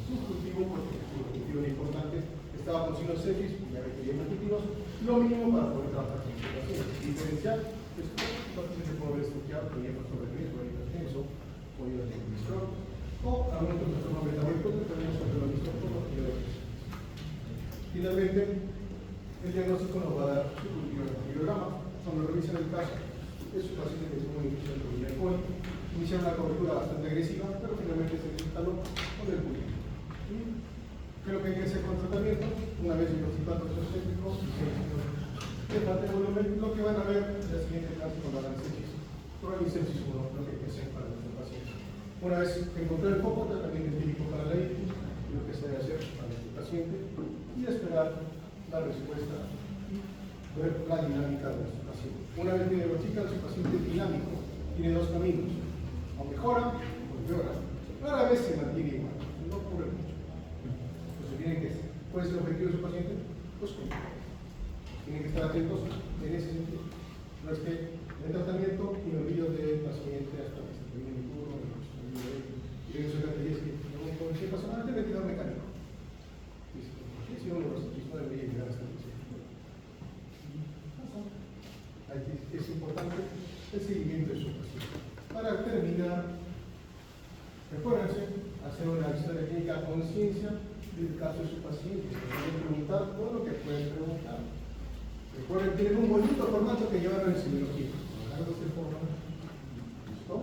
un cultivo, porque el cultivo era importante, estaba con signos sepsis y ya requería cultivos, lo mínimo para poder trabajar con el paciente. Diferencial, pues el paciente puede haber estudiado, tenía factor de riesgo, hipertenso, podía tener colesterol, o algún otro trastorno metabólico que tenemos sobre lo mismo por los tiroides. Finalmente, el diagnóstico nos va a dar su cultivo de angiograma. Cuando revisan el caso, es un paciente que tuvo una infección de orina alcohólica, iniciaron una cobertura bastante agresiva, pero finalmente se instaló con el cultivo. Creo que hay que hacer con tratamiento, una vez diagnosticado el proceso séptico, de parte de volumen, lo que van a ver en la siguiente clase con la sepsis, probablemente sepsis 1, lo que hay que hacer para nuestro paciente. Una vez encontrar el foco, tratamiento empírico para la ITI, lo que se debe hacer para nuestro paciente, y esperar la respuesta y ver la dinámica de nuestro paciente. Una vez que diagnostica, su paciente es dinámico, tiene 2 caminos, o mejora o empeora. Rara vez se mantiene igual, no ocurre mucho. Entonces tienen que, ¿cuál es el objetivo de su paciente? Pues controlar. Tienen que estar atentos en ese sentido. No es que en el tratamiento y me olvido del paciente hasta que se termine mi turno, y regreso a la teoría es que con ese paciente ventilador mecánico. Si uno de los no debería llegar hasta el es importante el seguimiento de su paciente. Para terminar, recuérdense hacer una historia clínica a conciencia del caso de su paciente, pueden preguntar todo lo que pueden preguntar. Recuerden, tienen un bonito formato que llevaron en semiología. Agarran este formato. ¿Listo?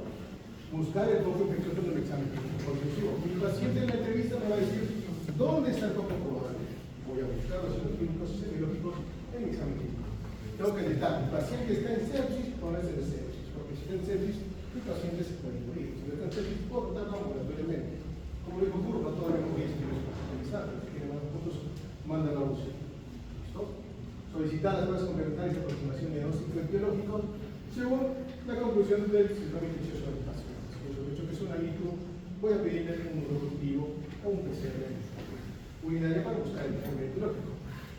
Buscar el foco infeccioso en el examen clínico. Mi paciente en la entrevista me va a decir dónde está el foco probable. Voy a buscar los signos clínicos y semiológicos en el examen clínico. Tengo que detectar, el paciente está en sepsis, ponerse en sepsis, porque si está en sepsis, el paciente se puede morir. Si no está en sepsis, puedo tratar ambulatoriamente. Como dijo Curro, no toda la memoria es hospitalizada, si tiene más puntos, manda la UCI. ¿Listo? Solicitar las pruebas complementarias de aproximación diagnóstico etiológico según la conclusión del síndrome infeccioso del paciente. Si yo sospecho que es un alito, voy a pedirle un productivo o un PCR urinario para buscar el informe etiológico.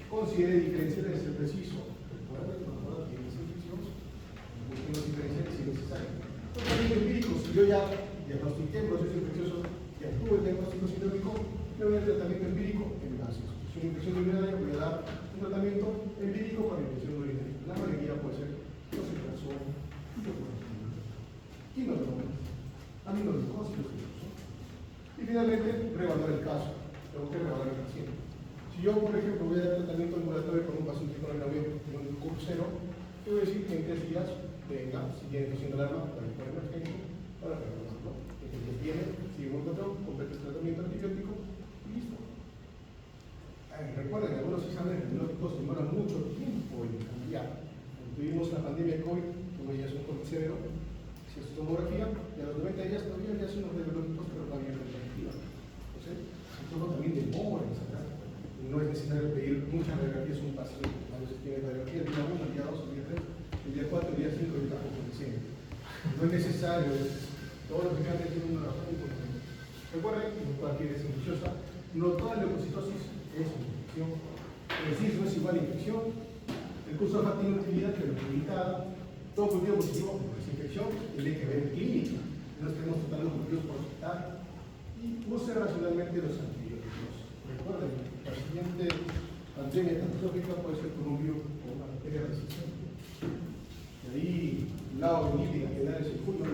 Considere diferenciales de ser preciso. Recuerda que cuando tienes infecciones, busquen los diferenciales si es necesario. Tratamiento empírico, si yo ya diagnostiqué el proceso infeccioso y actúo el diagnóstico sindrómico, le voy a dar tratamiento empírico en gases. Si es una infección urinaria, voy a dar un tratamiento empírico para infección urinaria. La mayoría puede ser concentración, aminoglucosis, y finalmente, reevaluar el caso. Tengo que reevaluar el paciente. Si yo, por ejemplo, voy a dar tratamiento ambulatorio con un paciente con un cursero, yo voy a decir que en 3 días venga, si tiene que siendo alarma, para el cuadro emergético, para reevaluarlo. El que tiene, sigue un control, completa el tratamiento antibiótico y listo. Recuerden, algunos exámenes epidemiológicos demoran mucho tiempo en cambiar. Cuando tuvimos la pandemia de COVID, como ya es un COVID severo, si es tomografía, y a los 90 días todavía ya son unos radiológicos, pero todavía no es efectiva. Entonces, todo también demora en sacar. No es necesario pedir muchas radiografías a un paciente. A veces tiene radiografía el día 1, el día 2, el día 3, el día 4, el día 5 y el día 6. No es necesario. Todos los exámenes tienen una razón importante. Recuerden que cualquier es infecciosa, no toda leucocitosis es infección. El cisma es igual a infección. El curso alfa tiene utilidad, pero limitada. Todo cultivo positivo es infección, tiene que ver clínica. No estemos tratando cultivos por hospital. Y use racionalmente los antibióticos. Recuerden, la siguiente pandemia catastrófica puede ser con un virus o una bacteria resistente. Y ahí, el lado de híbrida, que da ese julio,